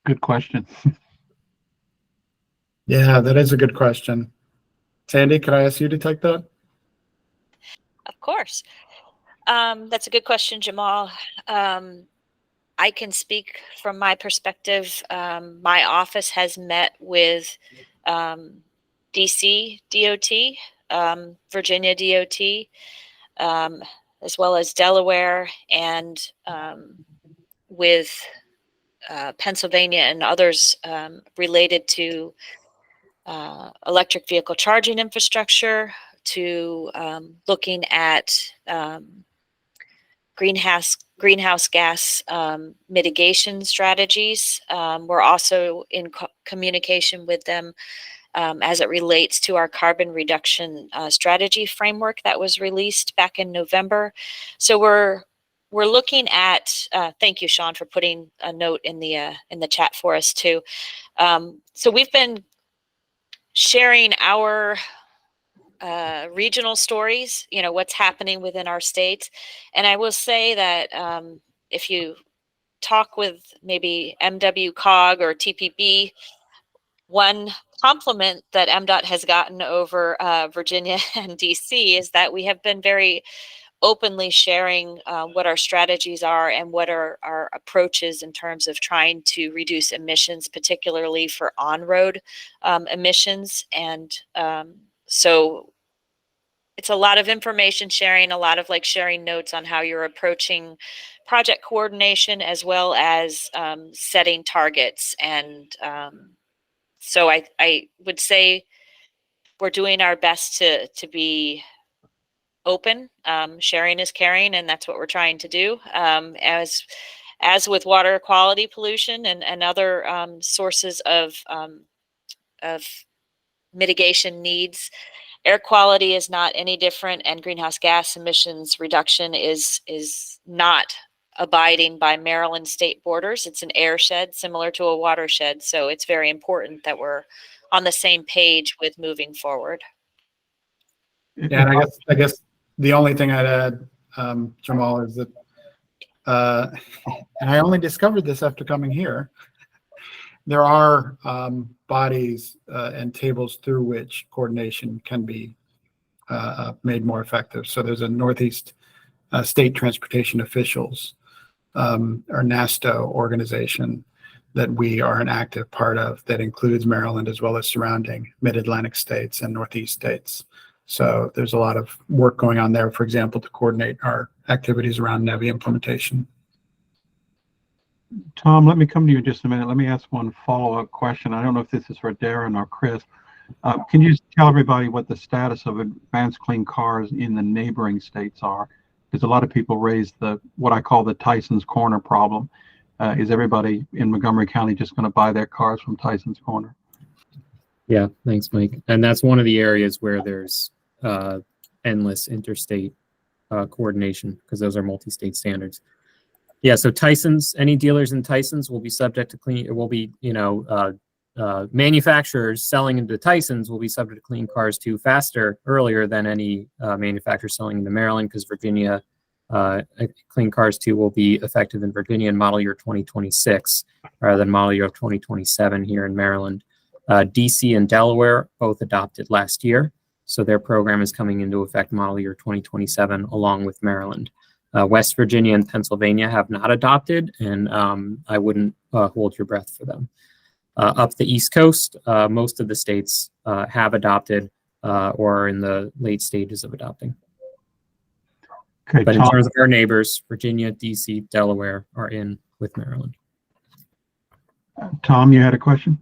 Good question. Yeah, that is a good question. Sandy, could I ask you to take that? Of course. That's a good question, Jamal. I can speak from my perspective. My office has met with DC DOT, Virginia DOT, as well as Delaware, and with Pennsylvania and others related to electric vehicle charging infrastructure, to looking at greenhouse gas mitigation strategies. We're also in communication with them as it relates to our carbon reduction strategy framework that was released back in November. So we're looking at. Thank you, Sean, for putting a note in the chat for us too. So we've been sharing our regional stories, what's happening within our states. And I will say that if you talk with maybe MWCOG or TPB, one compliment that MDOT has gotten over Virginia and DC is that we have been very openly sharing what our strategies are and what are our approaches in terms of trying to reduce emissions, particularly for on-road emissions. And so it's a lot of information sharing, a lot of sharing notes on how you're approaching project coordination, as well as setting targets. And so I would say we're doing our best to be open. Sharing is caring, and that's what we're trying to do. As with water quality pollution and other sources of mitigation needs, air quality is not any different, and greenhouse gas emissions reduction is not abiding by Maryland state borders. It's an airshed similar to a watershed, so it's very important that we're on the same page with moving forward. Yeah, and I guess the only thing I'd add, Jamal, is that and I only discovered this after coming here, there are bodies and tables through which coordination can be made more effective. So there's a Northeast State Transportation Officials, or NASTO organization that we are an active part of that includes Maryland as well as surrounding mid-Atlantic states and Northeast states. So there's a lot of work going on there, for example, to coordinate our activities around NEVI implementation. Tom, let me come to you in just a minute. Let me ask one follow-up question. I don't know if this is for Darren or Chris. Can you just tell everybody what the status of advanced clean cars in the neighboring states are? Because a lot of people raise what I call the Tyson's Corner problem. Is everybody in Montgomery County just going to buy their cars from Tyson's Corner? Yeah, thanks, Mike. And that's one of the areas where there's endless interstate coordination, because those are multi-state standards. Yeah, so Tyson's, any dealers in Tyson's will be subject to clean, it will be, manufacturers selling into Tyson's will be subject to clean cars 2 earlier than any manufacturer selling into Maryland, because Virginia, Clean Cars 2 will be effective in Virginia in model year 2026 rather than model year 2027 here in Maryland. DC and Delaware both adopted last year, so their program is coming into effect model year 2027 along with Maryland. West Virginia and Pennsylvania have not adopted, and I wouldn't hold your breath for them. Up the East Coast, most of the states have adopted or are in the late stages of adopting. Okay, But Tom, in terms of our neighbors, Virginia, DC, Delaware are in with Maryland. Tom, you had a question?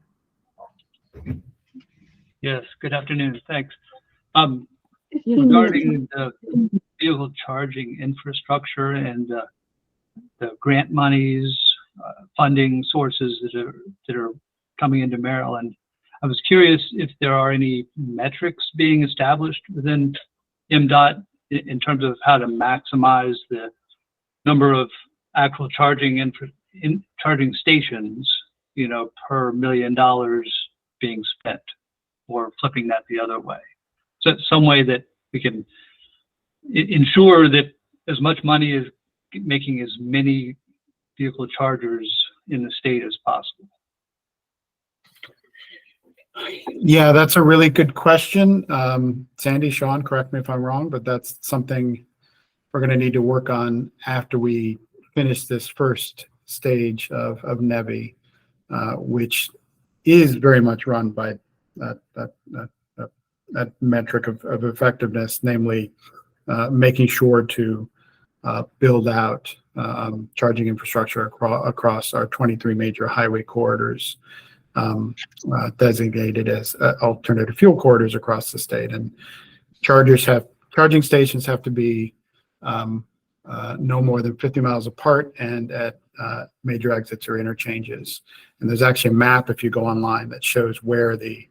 Yes, good afternoon. Thanks. Regarding the vehicle charging infrastructure and the grant monies, funding sources that are coming into Maryland, I was curious if there are any metrics being established within MDOT in terms of how to maximize the number of actual charging charging stations, per $1 million being spent, or flipping that the other way. So some way that we can ensure that as much money is making as many vehicle chargers in the state as possible. Yeah, that's a really good question. Sandy, Sean, correct me if I'm wrong, but that's something we're going to need to work on after we finish this first stage of NEVI, which is very much run by that metric of effectiveness, namely making sure to build out charging infrastructure across our 23 major highway corridors, designated as alternative fuel corridors across the state. And charging stations have to be no more than 50 miles apart and at major exits or interchanges. And there's actually a map, if you go online, that shows where the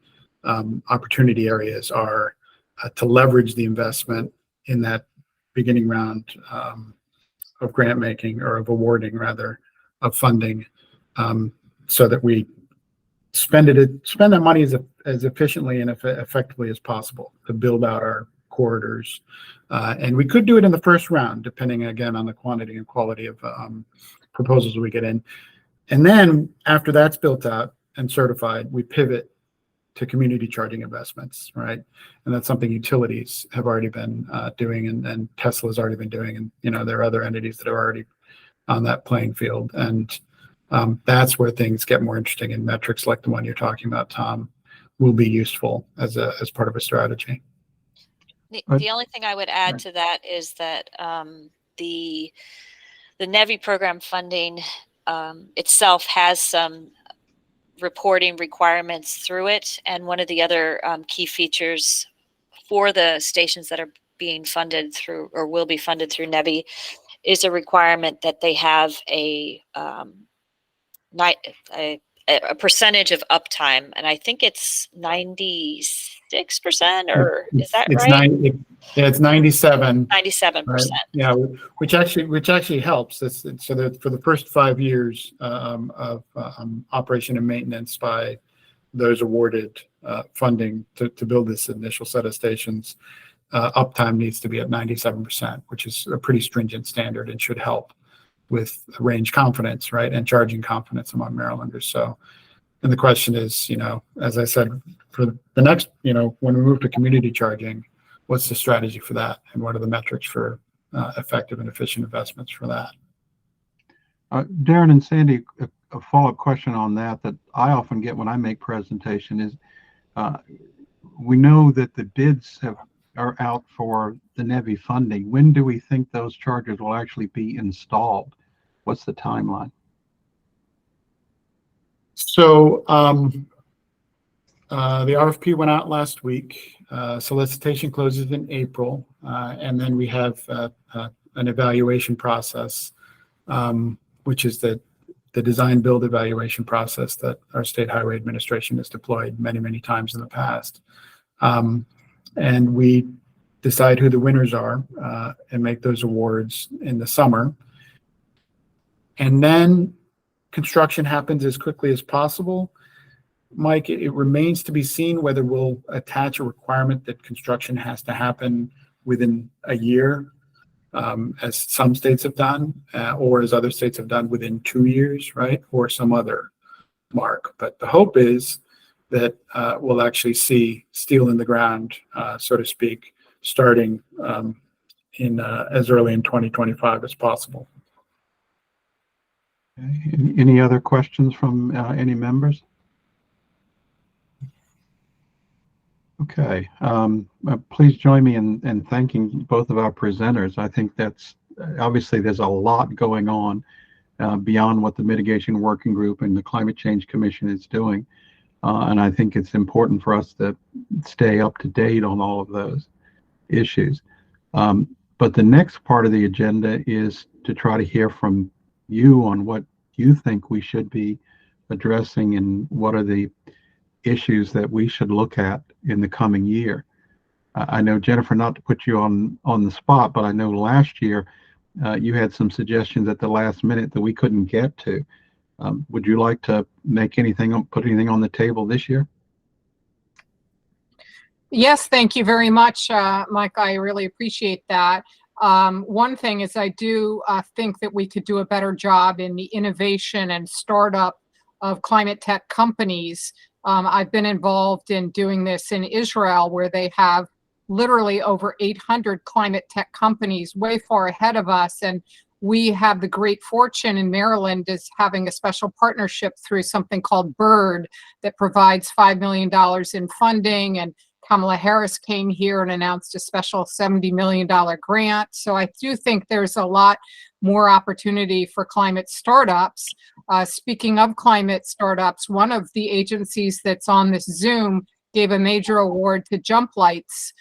opportunity areas are to leverage the investment in that beginning round of grant making, or of awarding rather, of funding, so that we spend that money as efficiently and effectively as possible to build out our corridors. And we could do it in the first round, depending again on the quantity and quality of proposals we get in. And then after that's built out and certified, we pivot to community charging investments, right? And that's something utilities have already been doing, and Tesla's already been doing, and there are other entities that are already on that playing field. And that's where things get more interesting, and metrics like the one you're talking about, Tom, will be useful as part of a strategy. The only thing I would add to that is that the NEVI program funding itself has some reporting requirements through it, and one of the other key features for the stations that are being funded through, or will be funded through NEVI, is a requirement that they have a percentage of uptime, and I think it's 96%, or is that right? It's 97. 97%. Right? Yeah, which actually helps. So that for the first 5 years of operation and maintenance by those awarded funding to build this initial set of stations, uptime needs to be at 97%, which is a pretty stringent standard and should help range confidence, right, and charging confidence among Marylanders. So, and the question is, as I said, for the next, when we move to community charging, what's the strategy for that, and what are the metrics for effective and efficient investments for that? Darren and Sandy, a follow-up question on that I often get when I make presentation is, we know that the bids are out for the NEVI funding. When do we think those chargers will actually be installed? What's the timeline? So the RFP went out last week. Solicitation closes in April, and then we have an evaluation process, which is the design build evaluation process that our State Highway Administration has deployed many, many times in the past. And we decide who the winners are and make those awards in the summer. And then construction happens as quickly as possible. Mike, it remains to be seen whether we'll attach a requirement that construction has to happen within a year, as some states have done, or as other states have done within 2 years, right? Or some other mark. But the hope is that we'll actually see steel in the ground, so to speak, starting in as early in 2025 as possible. Okay. Any other questions from any members? Okay. Please join me in thanking both of our presenters. I think that's obviously there's a lot going on beyond what the Mitigation Working Group and the Climate Change Commission is doing. And I think it's important for us to stay up to date on all of those issues. But the next part of the agenda is to try to hear from you on what you think we should be addressing and what are the issues that we should look at in the coming year. I know, Jennifer, not to put you on the spot, but I know last year you had some suggestions at the last minute that we couldn't get to. Would you like to put anything on the table this year? Yes, thank you very much, Mike. I really appreciate that. One thing is I do think that we could do a better job in the innovation and startup of climate tech companies. I've been involved in doing this in Israel, where they have literally over 800 climate tech companies way far ahead of us. And we have the great fortune in Maryland is having a special partnership through something called BIRD that provides $5 million in funding. And Kamala Harris came here and announced a special $70 million grant. So I do think there's a lot more opportunity for climate startups. Speaking of climate startups, one of the agencies that's on this Zoom gave a major award to Jump Lights,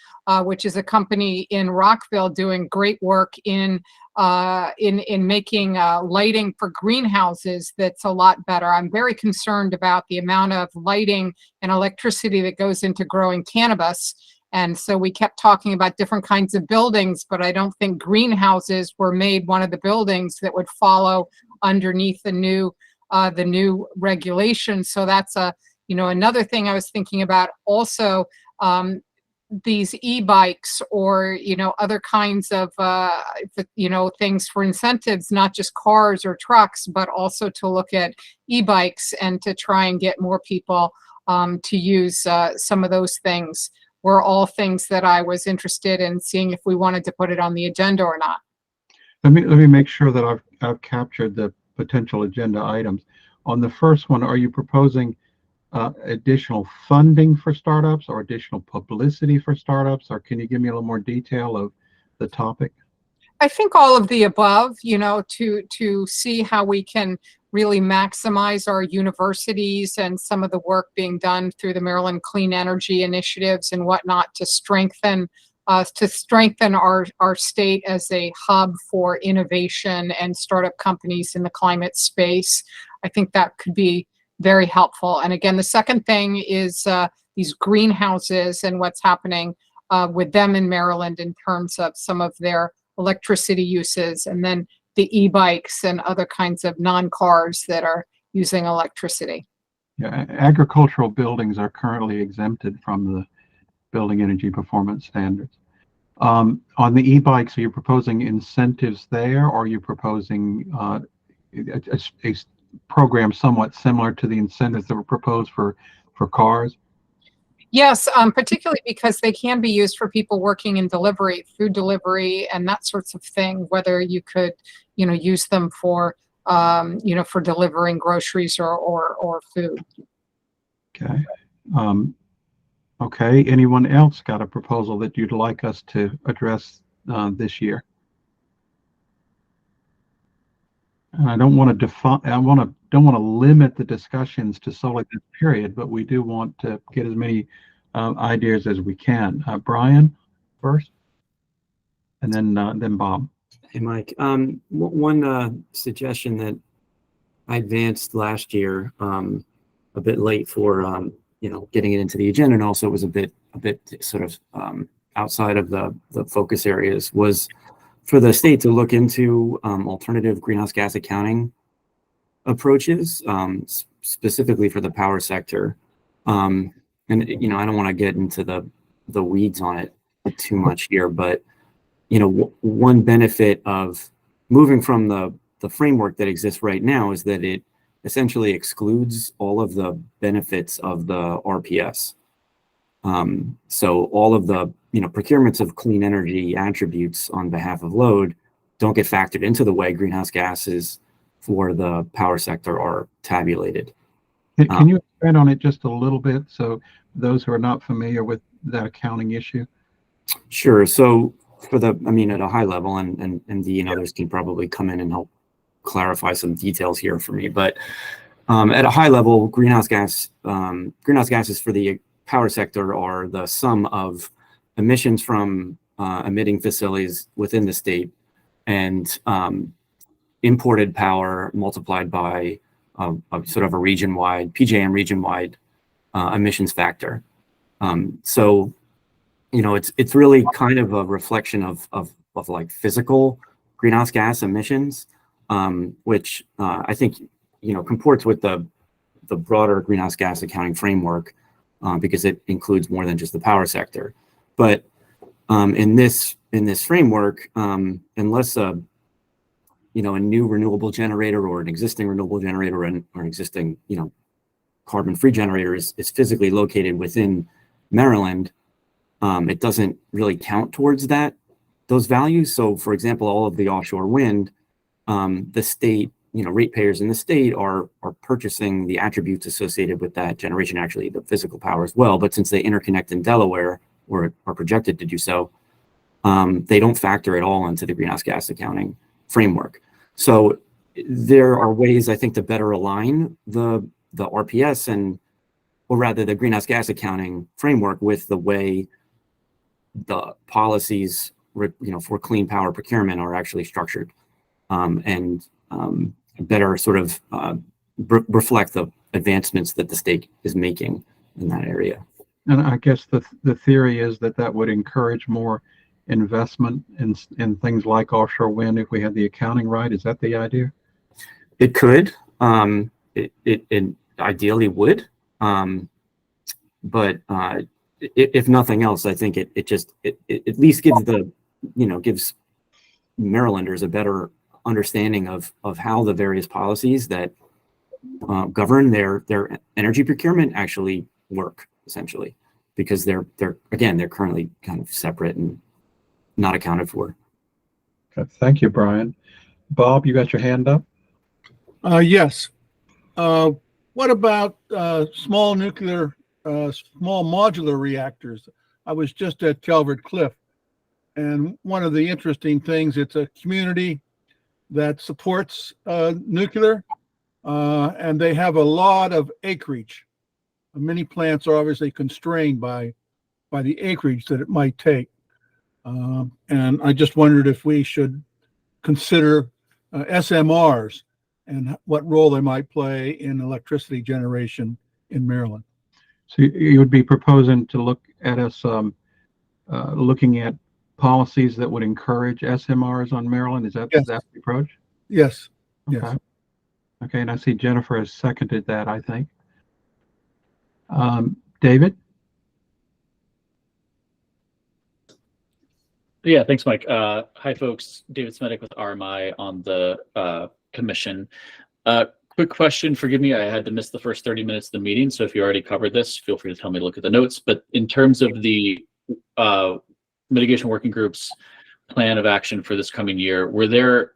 which is a company in Rockville doing great work in making lighting for greenhouses that's a lot better. I'm very concerned about the amount of lighting and electricity that goes into growing cannabis. And so we kept talking about different kinds of buildings, but I don't think greenhouses were made one of the buildings that would follow underneath the new regulations. So that's another thing I was thinking about. Also, these e-bikes or other kinds of things for incentives, not just cars or trucks, but also to look at e-bikes and to try and get more people to use some of those things, were all things that I was interested in seeing if we wanted to put it on the agenda or not. Let me make sure that I've captured the potential agenda items. On the first one, are you proposing additional funding for startups or additional publicity for startups, or can you give me a little more detail of the topic? I think all of the above, to see how we can really maximize our universities and some of the work being done through the Maryland Clean Energy initiatives and whatnot to strengthen our state as a hub for innovation and startup companies in the climate space. I think that could be very helpful. And again, the second thing is these greenhouses and what's happening with them in Maryland in terms of some of their electricity uses, and then the e-bikes and other kinds of non-cars that are using electricity. Yeah, agricultural buildings are currently exempted from the building energy performance standards. On the e-bikes, are you proposing incentives there, or are you proposing a program somewhat similar to the incentives that were proposed for cars? Yes, particularly because they can be used for people working in delivery, food delivery, and that sorts of thing. Whether you could, use them for, for delivering groceries or food. Okay. Okay. Anyone else got a proposal that you'd like us to address this year? And I don't want to define. Don't want to limit the discussions to solely this period, but we do want to get as many ideas as we can. Brian, first, and then Bob. Hey, Mike. One suggestion that I advanced last year, a bit late for getting it into the agenda, and also it was a bit sort of outside of the focus areas, was for the state to look into alternative greenhouse gas accounting approaches, specifically for the power sector. And I don't want to get into the weeds on it too much here, but one benefit of moving from the framework that exists right now is that it essentially excludes all of the benefits of the RPS. So all of the procurements of clean energy attributes on behalf of load don't get factored into the way greenhouse gases for the power sector are tabulated. Can you expand on it just a little bit, so those who are not familiar with that accounting issue? Sure. So at a high level, and others can probably come in and help clarify some details here for me. But at a high level, greenhouse gases for the power sector are the sum of emissions from emitting facilities within the state and imported power multiplied by sort of a region-wide, PJM region-wide emissions factor. So it's really kind of a reflection of like physical greenhouse gas emissions, which I think comports with the broader greenhouse gas accounting framework, because it includes more than just the power sector. But in this framework, unless a new renewable generator or an existing renewable generator or an existing carbon-free generator is physically located within Maryland, it doesn't really count towards those values. So, for example, all of the offshore wind, the state, ratepayers in the state are purchasing the attributes associated with that generation, actually the physical power as well. But since they interconnect in Delaware, or are projected to do so, they don't factor at all into the greenhouse gas accounting framework. So there are ways, I think, to better align the RPS or rather the greenhouse gas accounting framework with the way the policies, for clean power procurement are actually structured, and better sort of reflect the advancements that the state is making in that area. And I guess the theory is that would encourage more investment in things like offshore wind if we had the accounting right. Is that the idea? It could. It ideally would. But if nothing else, I think it at least gives Marylanders a better understanding of how the various policies that govern their energy procurement actually work, essentially, because they're currently kind of separate and not accounted for. Okay, thank you, Brian. Bob, you got your hand up? Yes. What about small nuclear, small modular reactors? I was just at Calvert Cliff, and one of the interesting things, it's a community that supports nuclear, and they have a lot of acreage. Many plants are obviously constrained by the acreage that it might take. And I just wondered if we should consider SMRs and what role they might play in electricity generation in Maryland. So you would be proposing to look at us looking at policies that would encourage SMRs on Maryland? Is that the approach? Yes. Okay. Yes. Okay, and I see Jennifer has seconded that, I think. David? Yeah, thanks, Mike. Hi, folks. David Smedik with RMI on the commission. Quick question, forgive me, I had to miss the first 30 minutes of the meeting, so if you already covered this, feel free to tell me to look at the notes. But in terms of the mitigation working group's plan of action for this coming year, were there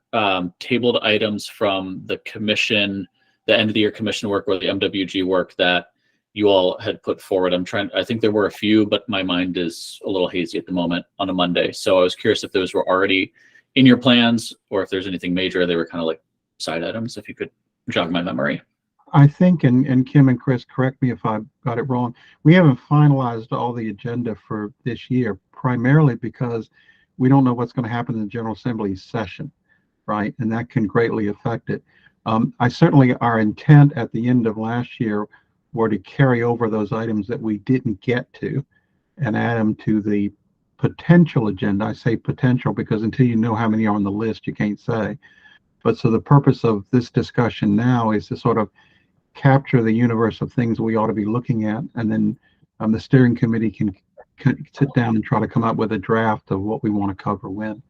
tabled items from the commission, the end of the year commission work or the MWG work that you all had put forward? I think there were a few, but my mind is a little hazy at the moment on a Monday. So I was curious if those were already in your plans or if there's anything major, they were kind of like side items, if you could jog my memory. I think, and Kim and Chris, correct me if I got it wrong, we haven't finalized all the agenda for this year, primarily because we don't know what's going to happen in the General Assembly session, right? And that can greatly affect it. Our intent at the end of last year were to carry over those items that we didn't get to and add them to the potential agenda. I say potential because until you know how many are on the list, you can't say. But so the purpose of this discussion now is to sort of capture the universe of things we ought to be looking at, and then the steering committee can sit down and try to come up with a draft of what we want to cover when.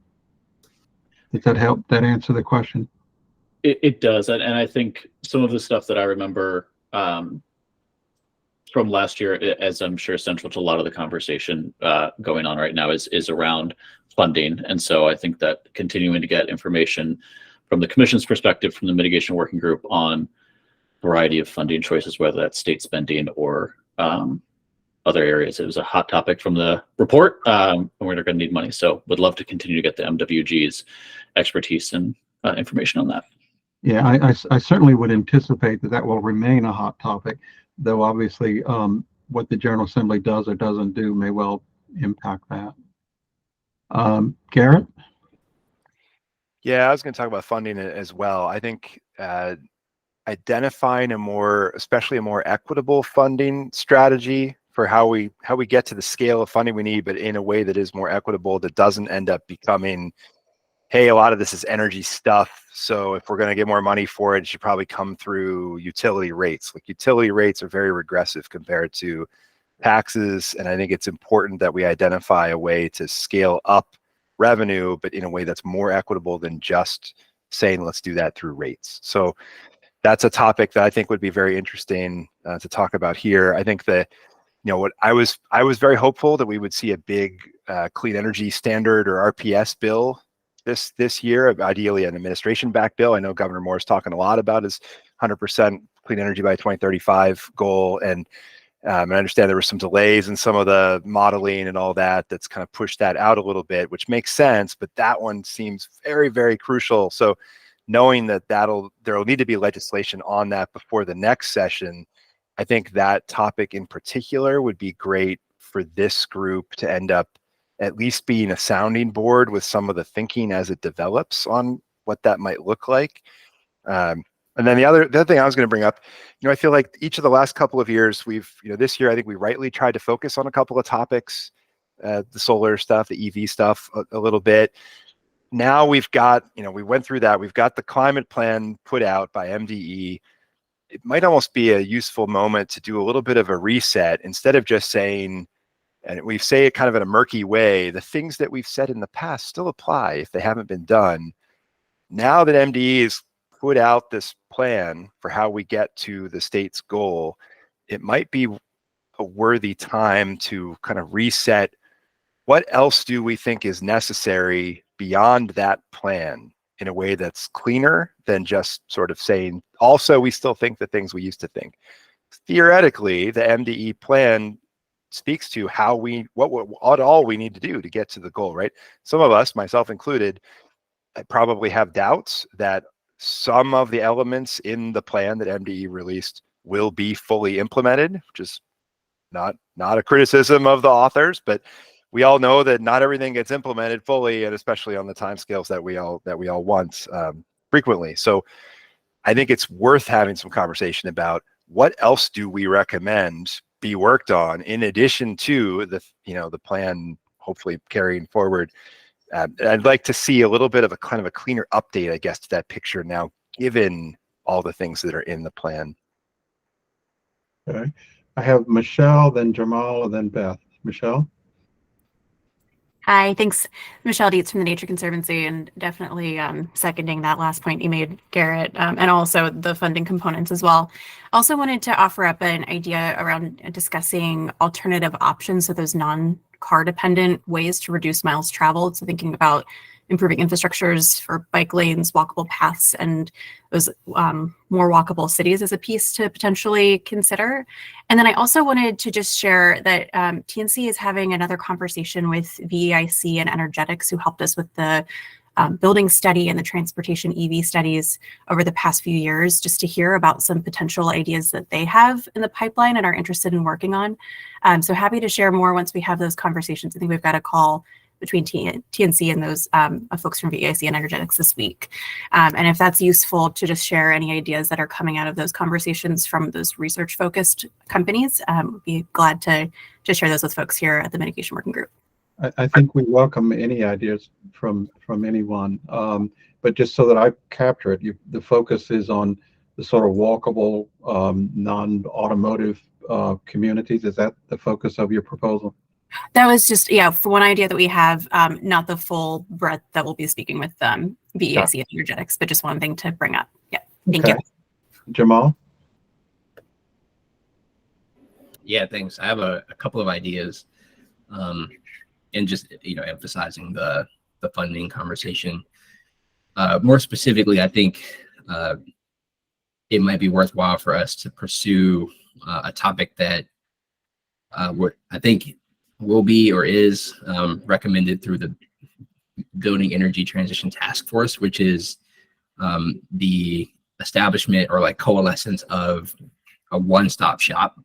Does that help? That answer the question? It does, and I think some of the stuff that I remember from last year, as I'm sure central to a lot of the conversation going on right now, is around funding, and so I think that continuing to get information from the commission's perspective, from the mitigation working group on a variety of funding choices, whether that's state spending or other areas. It was a hot topic from the report, and we're going to need money. So would love to continue to get the MWG's expertise and information on that. Yeah, I certainly would anticipate that will remain a hot topic, though obviously what the General Assembly does or doesn't do may well impact that. Garrett? Yeah, I was going to talk about funding as well. I think identifying especially a more equitable funding strategy for how we get to the scale of funding we need, but in a way that is more equitable, that doesn't end up becoming, hey, a lot of this is energy stuff, so if we're going to get more money for it, it should probably come through utility rates. Like, utility rates are very regressive compared to taxes, and I think it's important that we identify a way to scale up revenue, but in a way that's more equitable than just saying let's do that through rates. So that's a topic that I think would be very interesting to talk about here. I think that, what I was very hopeful that we would see a big clean energy standard or RPS bill this year, ideally an administration-backed bill. I know Governor Moore is talking a lot about his 100% clean energy by 2035 goal, and I understand there were some delays in some of the modeling and all that's kind of pushed that out a little bit, which makes sense, but that one seems very, very crucial. So knowing that there'll need to be legislation on that before the next session, I think that topic in particular would be great for this group to end up at least being a sounding board with some of the thinking as it develops on what that might look like. And then the other thing I was going to bring up, I feel like each of the last couple of years, this year, I think we rightly tried to focus on a couple of topics, the solar stuff, the EV stuff a little bit. Now we've got, we went through that. We've got the climate plan put out by MDE. It might almost be a useful moment to do a little bit of a reset instead of just saying, and we say it kind of in a murky way, the things that we've said in the past still apply if they haven't been done. Now that MDE is put out this plan for how we get to the state's goal, it might be a worthy time to kind of reset. What else do we think is necessary beyond that plan in a way that's cleaner than just sort of saying, also, we still think the things we used to think. Theoretically, the MDE plan speaks to what all we need to do to get to the goal, right? Some of us, myself included, I probably have doubts that some of the elements in the plan that MDE released will be fully implemented, which is not a criticism of the authors, but we all know that not everything gets implemented fully, and especially on the timescales that we all want frequently. So I think it's worth having some conversation about what else do we recommend be worked on in addition to the plan hopefully carrying forward. I'd like to see a little bit of a kind of a cleaner update, I guess, to that picture now, given all the things that are in the plan. Okay. I have Michelle, then Jamal, and then Beth. Michelle? Hi, thanks. Michelle Dietz from the Nature Conservancy, and definitely seconding that last point you made, Garrett, and also the funding components as well. Also wanted to offer up an idea around discussing alternative options, so those non-car dependent ways to reduce miles traveled. So thinking about improving infrastructures for bike lanes, walkable paths, and those more walkable cities as a piece to potentially consider. And then I also wanted to just share that TNC is having another conversation with VEIC and Energetics, who helped us with the building study and the transportation EV studies over the past few years, just to hear about some potential ideas that they have in the pipeline and are interested in working on. So happy to share more once we have those conversations. I think we've got a call between TNC and those folks from VEIC and Energetics this week. And if that's useful to just share any ideas that are coming out of those conversations from those research-focused companies, we'd be glad to share those with folks here at the Mitigation Working Group. I think we welcome any ideas from anyone, but just so that I capture it, the focus is on the sort of walkable, non-automotive communities. Is that the focus of your proposal? That was just, yeah, for one idea that we have, not the full breadth that we'll be speaking with VEIC and Energetics, but just one thing to bring up. Yeah, thank you. Jamal? Yeah, thanks. I have a couple of ideas, and just emphasizing the funding conversation. More specifically, I think it might be worthwhile for us to pursue a topic that what I think will be or is recommended through the Building Energy Transition Task Force, which is the establishment or like coalescence of a one-stop shop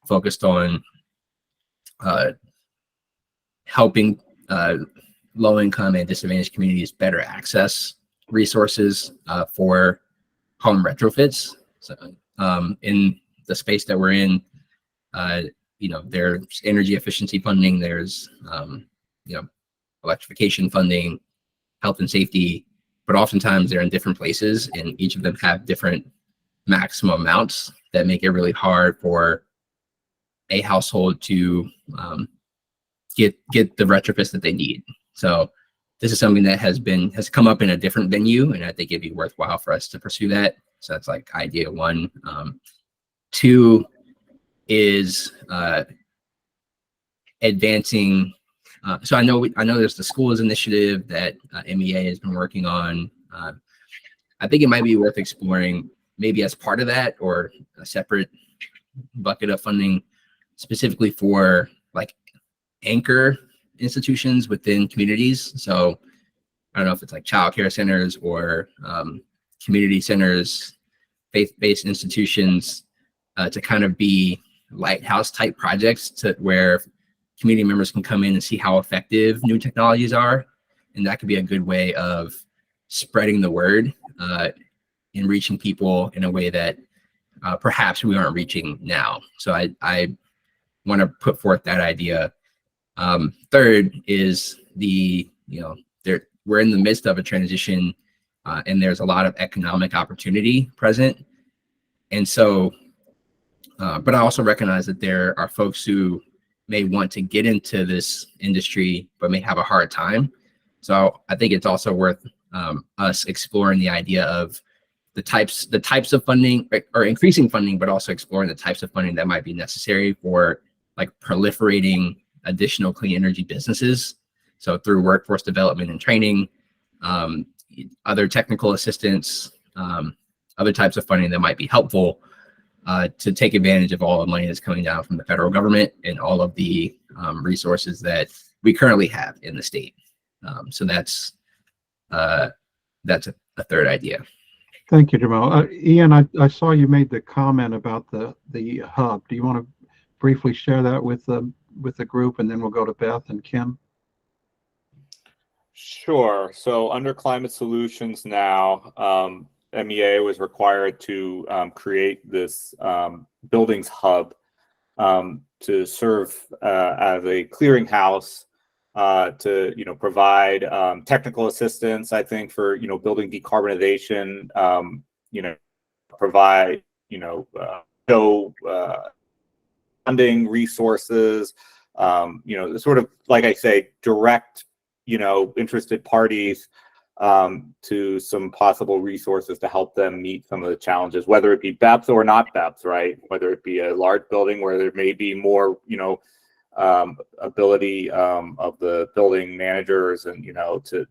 focused on helping low-income and disadvantaged communities better access resources for home retrofits. So in the space that we're in, there's energy efficiency funding, there's electrification funding, health and safety, but oftentimes they're in different places and each of them have different maximum amounts that make it really hard for a household to get the retrofits that they need. So this is something that has come up in a different venue, and I think it'd be worthwhile for us to pursue that. So that's like idea one. Two is advancing. So I know there's the schools initiative that MEA has been working on. I think it might be worth exploring maybe as part of that or a separate bucket of funding specifically for like anchor institutions within communities. So I don't know if it's like childcare centers or community centers, faith-based institutions to kind of be lighthouse type projects to where community members can come in and see how effective new technologies are. And that could be a good way of spreading the word and reaching people in a way that perhaps we aren't reaching now. So I want to put forth that idea. Third is we're in the midst of a transition and there's a lot of economic opportunity present. And so, but I also recognize that there are folks who may want to get into this industry, but may have a hard time. So I think it's also worth us exploring the idea of the types of funding or increasing funding, but also exploring the types of funding that might be necessary for like proliferating additional clean energy businesses. So through workforce development and training, other technical assistance, other types of funding that might be helpful to take advantage of all the money that's coming down from the federal government and all of the resources that we currently have in the state. So that's a third idea. Thank you, Jamal. Ian, I saw you made the comment about the hub. Do you want to briefly share that with the group, and then we'll go to Beth and Kim? Sure. So under climate solutions now, MEA was required to create this buildings hub to serve as a clearinghouse to provide technical assistance. I think for building decarbonization, provide funding resources sort of, like I say, direct, interested parties to some possible resources to help them meet some of the challenges, whether it be BEPS or not BEPS, right? Whether it be a large building where there may be more, ability of the building managers and, to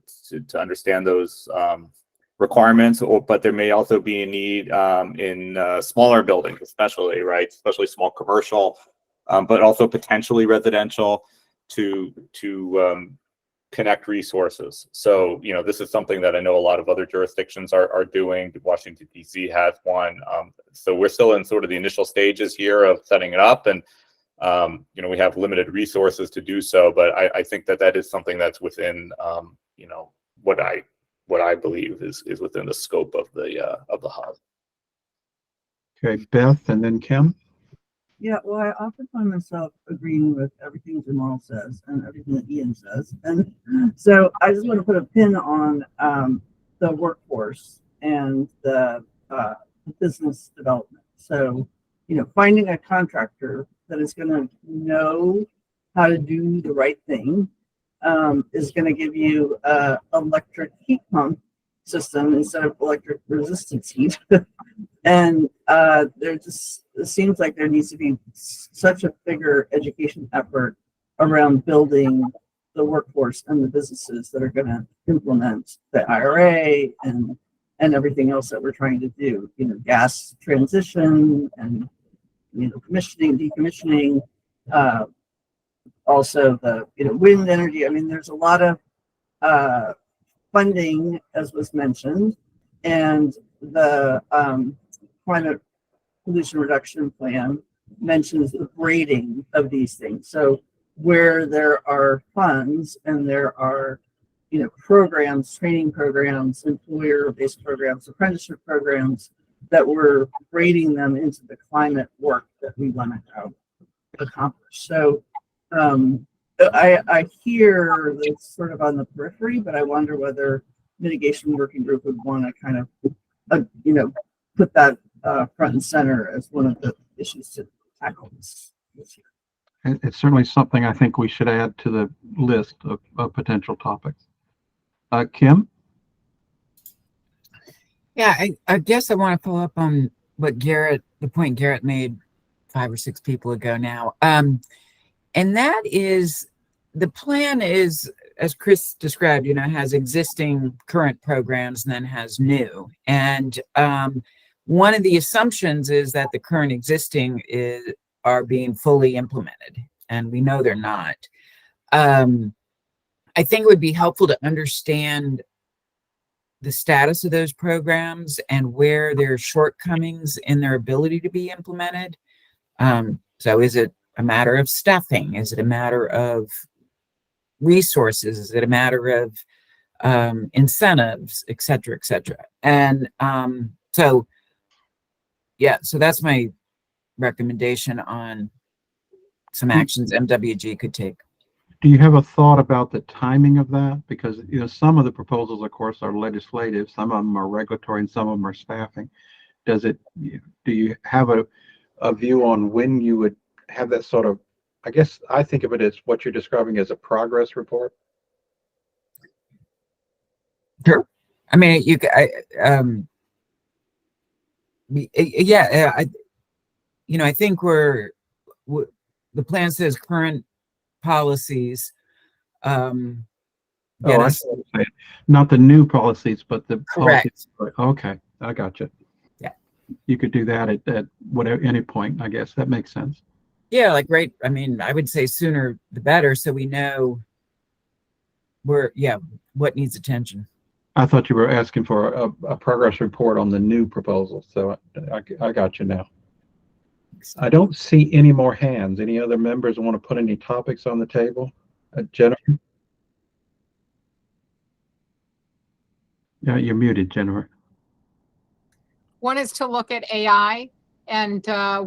understand those requirements, but there may also be a need in smaller buildings, especially, right? Especially small commercial, but also potentially residential to connect resources. So, this is something that I know a lot of other jurisdictions are doing. Washington, D.C. has one. So we're still in sort of the initial stages here of setting it up. And, we have limited resources to do so. But I think that is something that's within, what I believe is within the scope of the hub. Okay, Beth, and then Kim. Yeah, well, I often find myself agreeing with everything Jamal says and everything that Ian says. And so I just want to put a pin on the workforce and the business development. So, finding a contractor that is going to know how to do the right thing is going to give you an electric heat pump system instead of electric resistance heat. And it seems like there needs to be such a bigger education effort around building the workforce and the businesses that are going to implement the IRA and everything else that we're trying to do. Gas transition and commissioning, decommissioning, also the wind energy. I mean, there's a lot of funding, as was mentioned, and the climate pollution reduction plan mentions the grading of these things. So where there are funds and there are programs, training programs, employer-based programs, apprenticeship programs, that we're grading them into the climate work that we want to accomplish. So I hear this sort of on the periphery, but I wonder whether mitigation working group would want to kind of, put that front and center as one of the issues to tackle this year. It's certainly something I think we should add to the list of potential topics. Kim? Yeah, I guess I want to follow up on the point Garrett made 5 or 6 people ago now. And that is, the plan is, as Chris described, has existing current programs and then has new. And one of the assumptions is that the current existing are being fully implemented, and we know they're not. I think it would be helpful to understand the status of those programs and where there are shortcomings in their ability to be implemented. So is it a matter of staffing? Is it a matter of resources? Is it a matter of incentives, et cetera, et cetera? And so that's my recommendation on some actions MWG could take. Do you have a thought about the timing of that? Because some of the proposals, of course, are legislative, some of them are regulatory, and some of them are staffing. Do you have a view on when you would have that sort of, I guess I think of it as what you're describing as a progress report? Sure. I mean, I think the plan says current policies. Not the new policies, but the correct. Policies. Okay, I got you. Yeah, you could do that at whatever any point. I guess that makes sense. Yeah, I mean, I would say sooner the better, so we know what needs attention. I thought you were asking for a progress report on the new proposals, so I got you now. I don't see any more hands. Any other members want to put any topics on the table? Jennifer? Yeah, you're muted, Jennifer. One is to look at AI and how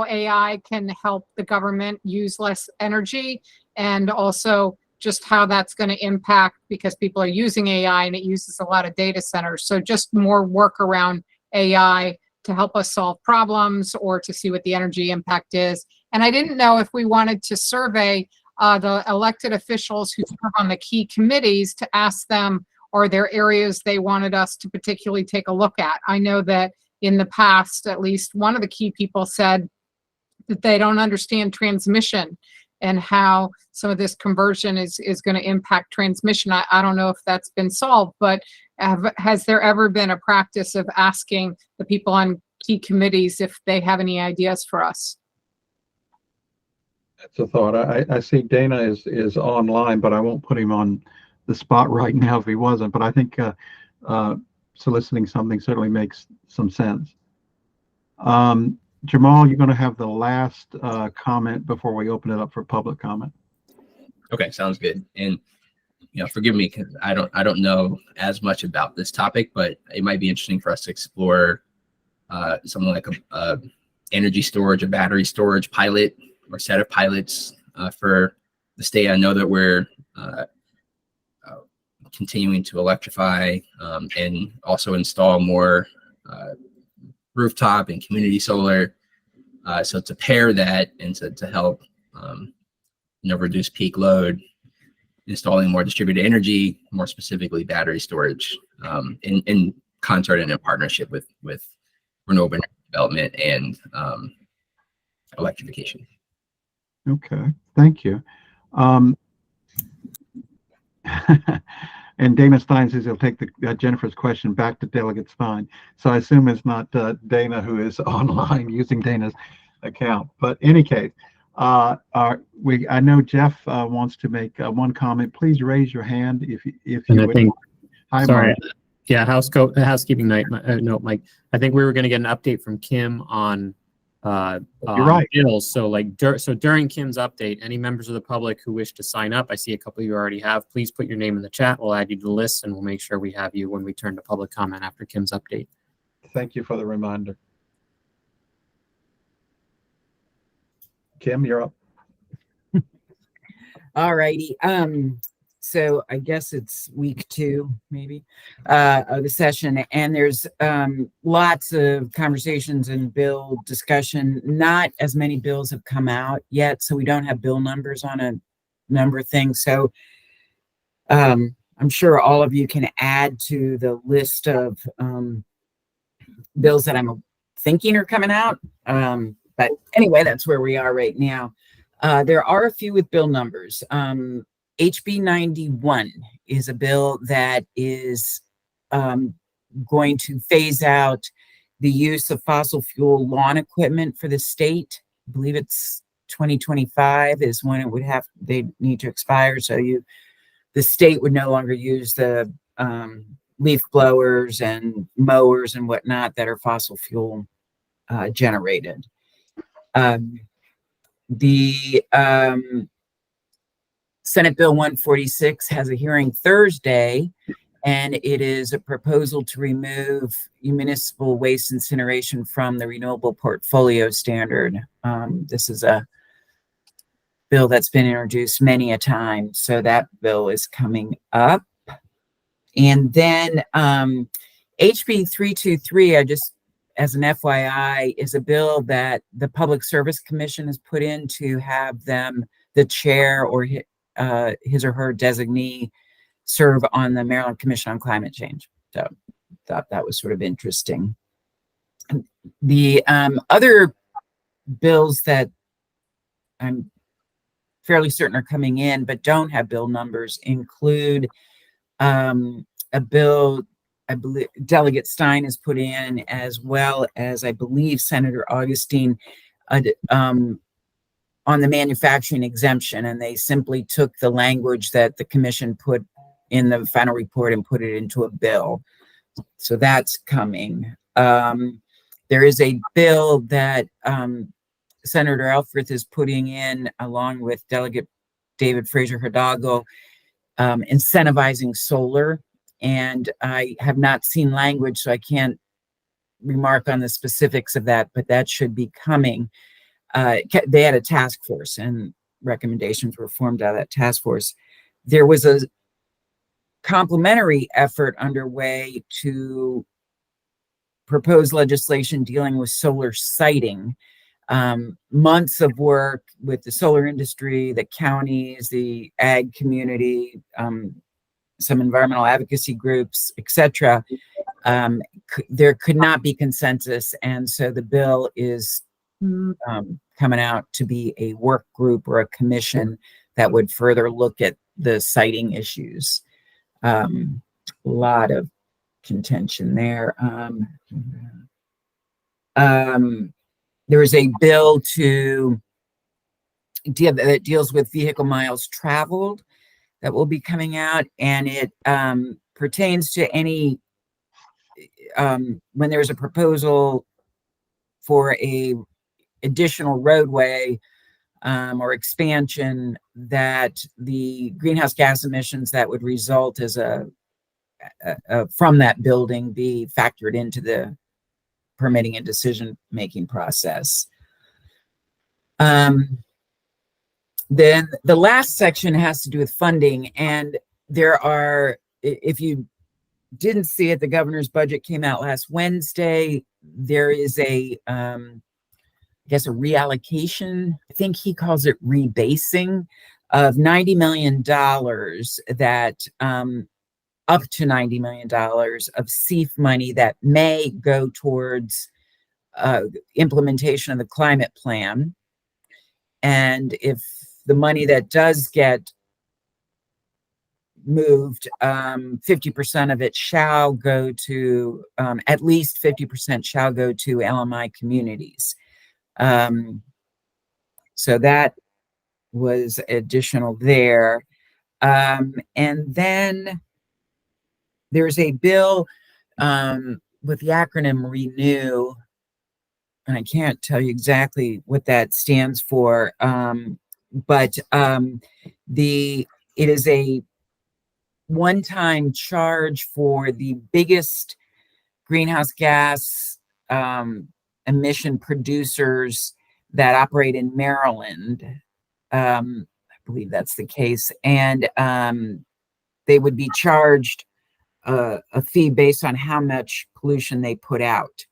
AI can help the government use less energy, and also just how that's going to impact, because people are using AI and it uses a lot of data centers. So just more work around AI to help us solve problems or to see what the energy impact is. And I didn't know if we wanted to survey the elected officials who serve on the key committees to ask them, or there areas they wanted us to particularly take a look at. I know that in the past, at least one of the key people said that they don't understand transmission and how some of this conversion is going to impact transmission. I don't know if that's been solved, but has there ever been a practice of asking the people on key committees if they have any ideas for us? That's a thought. I see Dana is online, but I won't put him on the spot right now if he wasn't. But I think soliciting something certainly makes some sense. Jamal, you're going to have the last comment before we open it up for public comment. Okay, sounds good. And forgive me because I don't know as much about this topic, but it might be interesting for us to explore something like a energy storage, a battery storage pilot or set of pilots for the state. I know that we're continuing to electrify and also install more rooftop and community solar. So to pair that and to help reduce peak load, installing more distributed energy, more specifically battery storage, in concert and in partnership with renewable energy development and electrification. Okay, thank you. And Dana Stein says he'll take Jennifer's question back to Delegate Stein. So I assume it's not Dana who is online using Dana's account. But in any case, I know Jeff wants to make one comment. Please raise your hand if you I would. think, Hi, sorry, Mark. yeah, housekeeping note, Mike. I think we were going to get an update from Kim on You're right. bills. So during Kim's update, any members of the public who wish to sign up, I see a couple of you already have, please put your name in the chat. We'll add you to the list and we'll make sure we have you when we turn to public comment after Kim's update. Thank you for the reminder. Kim, you're up. All righty. So I guess it's week 2, maybe, of the session, and there's lots of conversations and bill discussion. Not as many bills have come out yet, so we don't have bill numbers on a number of things. So I'm sure all of you can add to the list of bills that I'm thinking are coming out. But anyway, that's where we are right now. There are a few with bill numbers. HB 91 is a bill that is going to phase out the use of fossil fuel lawn equipment for the state. I believe it's 2025 is when it would they need to expire. So the state would no longer use the leaf blowers and mowers and whatnot that are fossil fuel generated. Senate Bill 146 has a hearing Thursday, and it is a proposal to remove municipal waste incineration from the renewable portfolio standard. This is a bill that's been introduced many a time, so that bill is coming up. And then HB 323, as an FYI, is a bill that the Public Service Commission has put in to have the chair or his or her designee serve on the Maryland Commission on Climate Change. So thought that was sort of interesting. The other bills that I'm fairly certain are coming in but don't have bill numbers include a bill I believe Delegate Stein has put in, as well as I believe Senator Augustine, on the manufacturing exemption, and they simply took the language that the commission put in the final report and put it into a bill. So that's coming. There is a bill that Senator Elfrith is putting in along with Delegate David Fraser Hidalgo, incentivizing solar. And I have not seen language, so I can't remark on the specifics of that, but that should be coming. They had a task force and recommendations were formed out of that task force. There was a complementary effort underway to propose legislation dealing with solar siting. months of work with the solar industry, the counties, the ag community, some environmental advocacy groups, etc. There could not be consensus, and so the bill is coming out to be a work group or a commission that would further look at the siting issues. A lot of contention there. There is a bill that deals with vehicle miles traveled that will be coming out, and it pertains to any when there's a proposal for a additional roadway or expansion, that the greenhouse gas emissions that would result as from that building be factored into the permitting and decision-making process. Then the last section has to do with funding, and there are, if you didn't see it, the governor's budget came out last Wednesday. There is I guess a reallocation, I think he calls it rebasing, of $90 million that up to $90 million of CEF money that may go towards implementation of the climate plan. And if the money that does get moved, 50% of it shall go to, at least 50% shall go to LMI communities. So that was additional there. And then there's a bill with the acronym RENEW, and I can't tell you exactly what that stands for, but it is a one-time charge for the biggest greenhouse gas emission producers that operate in Maryland. I believe that's the case. And they would be charged a fee based on how much pollution they put out.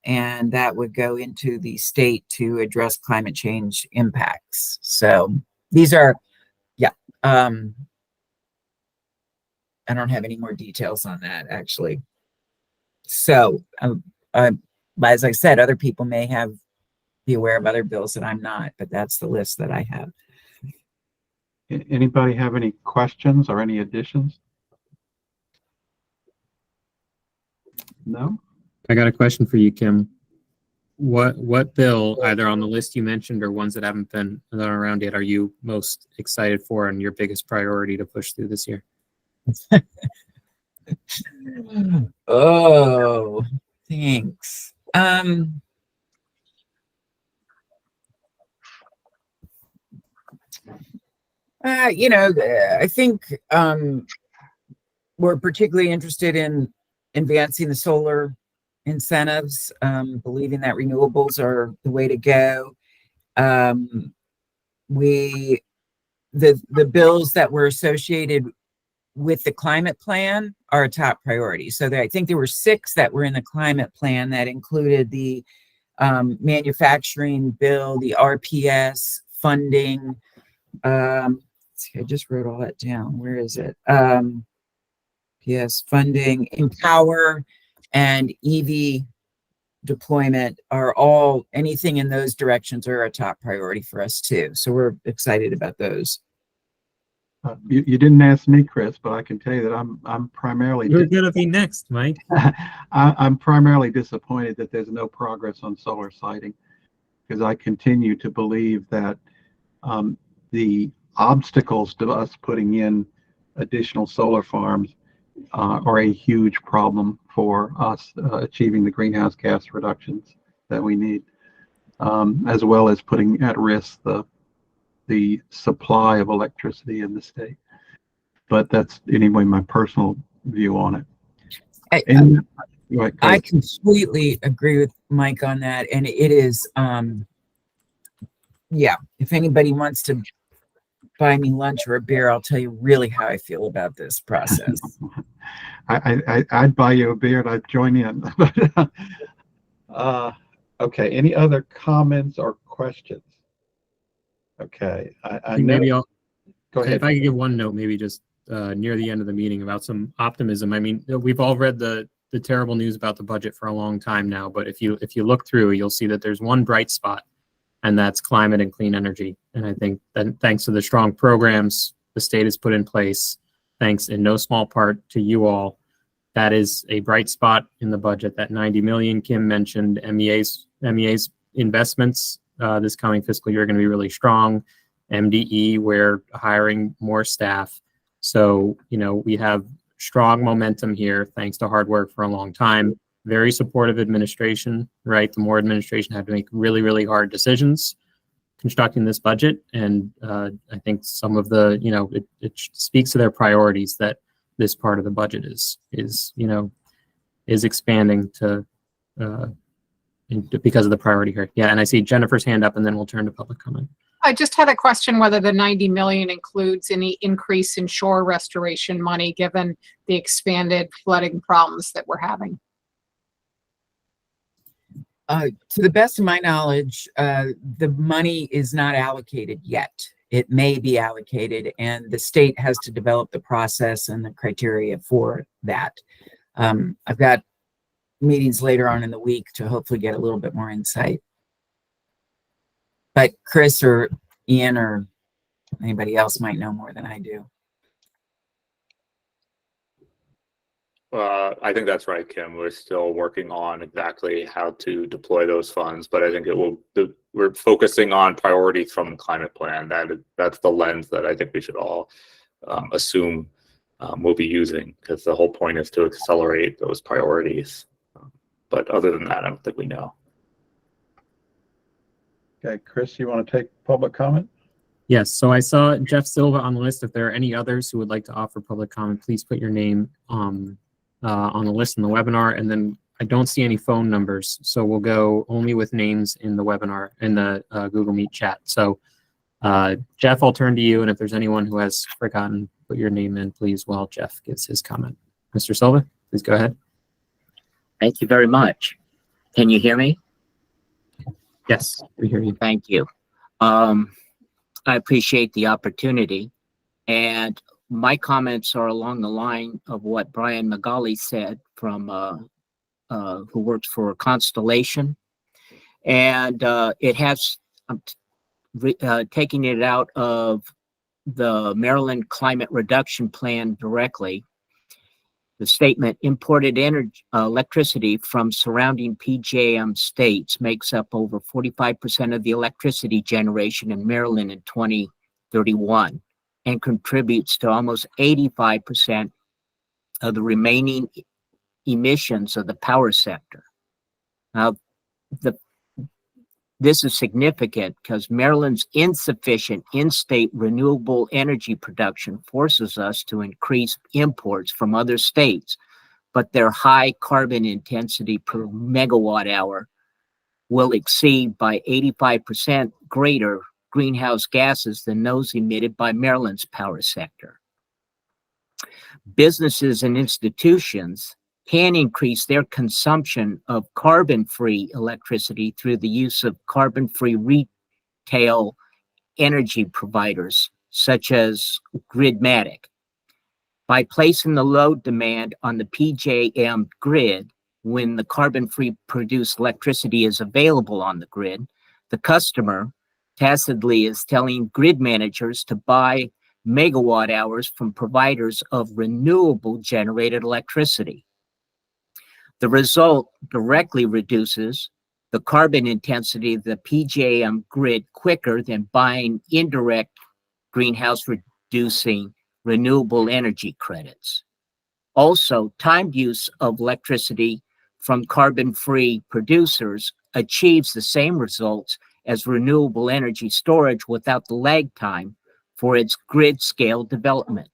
And that would go into the state to address climate change impacts. So these are, yeah. I don't have any more details on that, actually. So, as I said, other people may be aware of other bills that I'm not, but that's the list that I have. Anybody have any questions or any additions? No? I got a question for you, Kim. What bill, either on the list you mentioned or ones that haven't been around yet, are you most excited for and your biggest priority to push through this year? Oh, thanks. I think we're particularly interested in advancing the solar incentives, believing that renewables are the way to go. The bills that were associated with the climate plan are a top priority. So I think there were 6 that were in the climate plan that included the manufacturing bill, the RPS funding. I just wrote all that down. Where is it? Yes, funding, Empower, and EV deployment are all, anything in those directions are a top priority for us too. So we're excited about those. You didn't ask me, Chris, but I can tell you that I'm primarily. You're gonna be next, Mike. I'm primarily disappointed that there's no progress on solar siting, because I continue to believe that the obstacles to us putting in additional solar farms are a huge problem for us achieving the greenhouse gas reductions that we need, as well as putting at risk the supply of electricity in the state. But that's anyway my personal view on it. I completely agree with Mike on that, and it is yeah, if anybody wants to buy me lunch or a beer, I'll tell you really how I feel about this process. I'd buy you a beer and I'd join in. Okay, any other comments or questions? Okay, I I think know. maybe I'll, Go ahead. if I could give one note, maybe just near the end of the meeting about some optimism. I mean, we've all read the terrible news about the budget for a long time now, but if you look through, you'll see that there's one bright spot, and that's climate and clean energy. And I think that thanks to the strong programs the state has put in place, thanks in no small part to you all, that is a bright spot in the budget. That 90 million Kim mentioned, MEA's investments this coming fiscal year are going to be really strong. MDE, we're hiring more staff. So, we have strong momentum here, thanks to hard work for a long time. Very supportive administration, right? The Moore administration had to make really, really hard decisions constructing this budget. And I think some of the, it speaks to their priorities that this part of the budget is expanding to because of the priority here. Yeah, and I see Jennifer's hand up, and then we'll turn to public comment. I just had a question whether the 90 million includes any increase in shore restoration money, given the expanded flooding problems that we're having. To the best of my knowledge, the money is not allocated yet. It may be allocated, and the state has to develop the process and the criteria for that. I've got meetings later on in the week to hopefully get a little bit more insight. But Chris or Ian or anybody else might know more than I do. I think that's right, Kim. We're still working on exactly how to deploy those funds, but I think we're focusing on priorities from the climate plan. That's the lens that I think we should all assume we'll be using, because the whole point is to accelerate those priorities. But other than that, I don't think we know. Okay, Chris, you want to take public comment? Yes, so I saw Jeff Silva on the list. If there are any others who would like to offer public comment, please put your name on the list in the webinar. And then I don't see any phone numbers, so we'll go only with names in the webinar, in the Google Meet chat. So Jeff, I'll turn to you, and if there's anyone who has forgotten, put your name in, please, while Jeff gives his comment. Mr. Silva, please go ahead. Thank you very much. Can you hear me? Yes, we hear you. Thank you. I appreciate the opportunity, and my comments are along the line of what Brian Magali said, from who works for Constellation, and it has taking it out of the Maryland Climate Reduction Plan directly. The statement, imported energy, electricity from surrounding PJM states makes up over 45% of the electricity generation in Maryland in 2031 and contributes to almost 85% of the remaining emissions of the power sector. Now, this is significant because Maryland's insufficient in-state renewable energy production forces us to increase imports from other states, but their high carbon intensity per megawatt hour will exceed by 85% greater greenhouse gases than those emitted by Maryland's power sector. Businesses and institutions can increase their consumption of carbon-free electricity through the use of carbon-free retail energy providers, such as Gridmatic. By placing the load demand on the PJM grid when the carbon-free produced electricity is available on the grid, the customer tacitly is telling grid managers to buy megawatt hours from providers of renewable generated electricity. The result directly reduces the carbon intensity of the PJM grid quicker than buying indirect greenhouse reducing renewable energy credits. Also, timed use of electricity from carbon-free producers achieves the same results as renewable energy storage without the lag time for its grid scale development.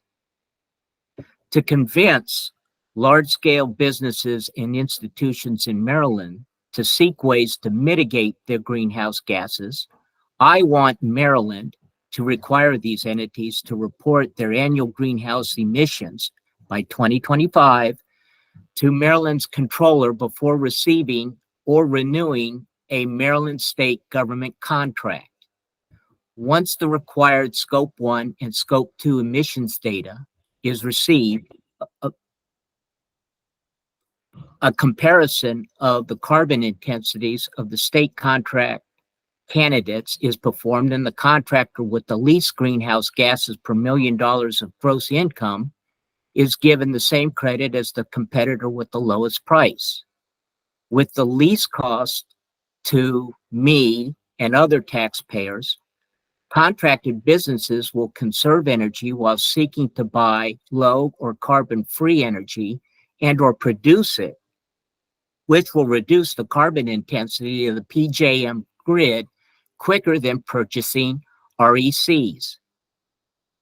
To convince large-scale businesses and institutions in Maryland to seek ways to mitigate their greenhouse gases, I want Maryland to require these entities to report their annual greenhouse emissions by 2025 to Maryland's controller before receiving or renewing a Maryland state government contract. Once the required Scope 1 and Scope 2 emissions data is received, a comparison of the carbon intensities of the state contract candidates is performed, and the contractor with the least greenhouse gases per $1 million of gross income is given the same credit as the competitor with the lowest price. With the least cost to me and other taxpayers, contracted businesses will conserve energy while seeking to buy low or carbon-free energy and or produce it, which will reduce the carbon intensity of the PJM grid quicker than purchasing RECs.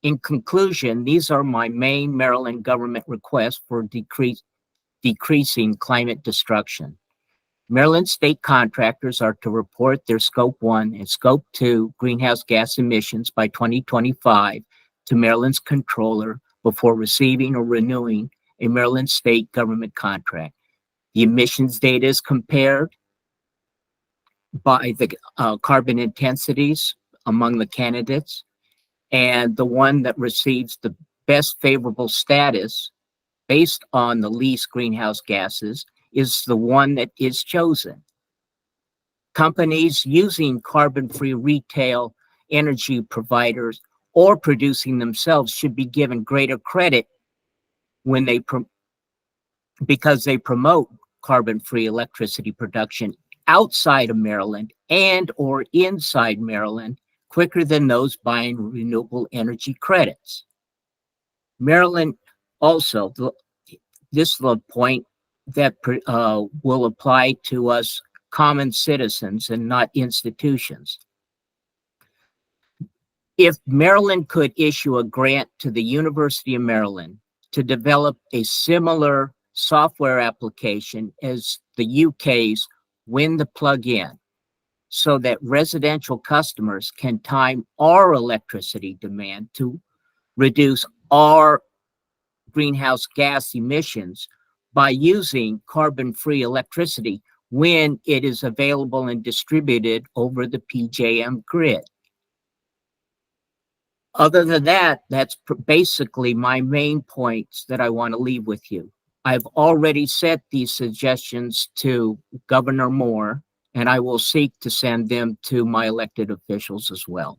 In conclusion, these are my main Maryland government requests for decreasing climate destruction. Maryland state contractors are to report their Scope 1 and Scope 2 greenhouse gas emissions by 2025 to Maryland's controller before receiving or renewing a Maryland state government contract. The emissions data is compared by the carbon intensities among the candidates, and the one that receives the best favorable status based on the least greenhouse gases is the one that is chosen. Companies using carbon-free retail energy providers or producing themselves should be given greater credit when they because they promote carbon-free electricity production outside of Maryland and or inside Maryland quicker than those buying renewable energy credits. Maryland also, this is the point that will apply to us common citizens and not institutions. If Maryland could issue a grant to the University of Maryland to develop a similar software application as the UK's Win the Plug-in, so that residential customers can time our electricity demand to reduce our greenhouse gas emissions by using carbon-free electricity when it is available and distributed over the PJM grid. Other than that, that's basically my main points that I want to leave with you. I've already sent these suggestions to Governor Moore, and I will seek to send them to my elected officials as well.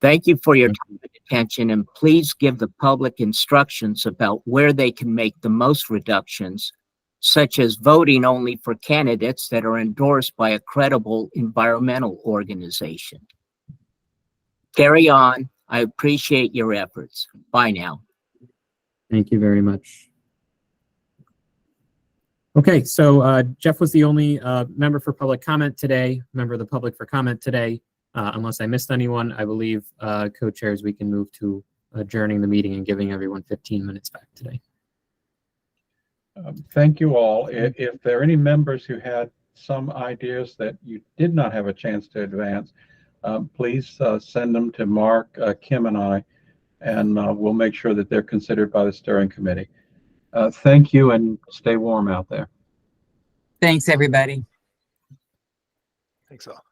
Thank you for your time and attention, and please give the public instructions about where they can make the most reductions, such as voting only for candidates that are endorsed by a credible environmental organization. Carry on. I appreciate your efforts. Bye now. Thank you very much. Okay, so Jeff was the only member for public comment today, member of the public for comment today. Unless I missed anyone, I believe co-chairs, we can move to adjourning the meeting and giving everyone 15 minutes back today. Thank you all. If there are any members who had some ideas that you did not have a chance to advance, please send them to Mark, Kim, and I, and we'll make sure that they're considered by the steering committee. Thank you, and stay warm out there. Thanks, everybody. Thanks all.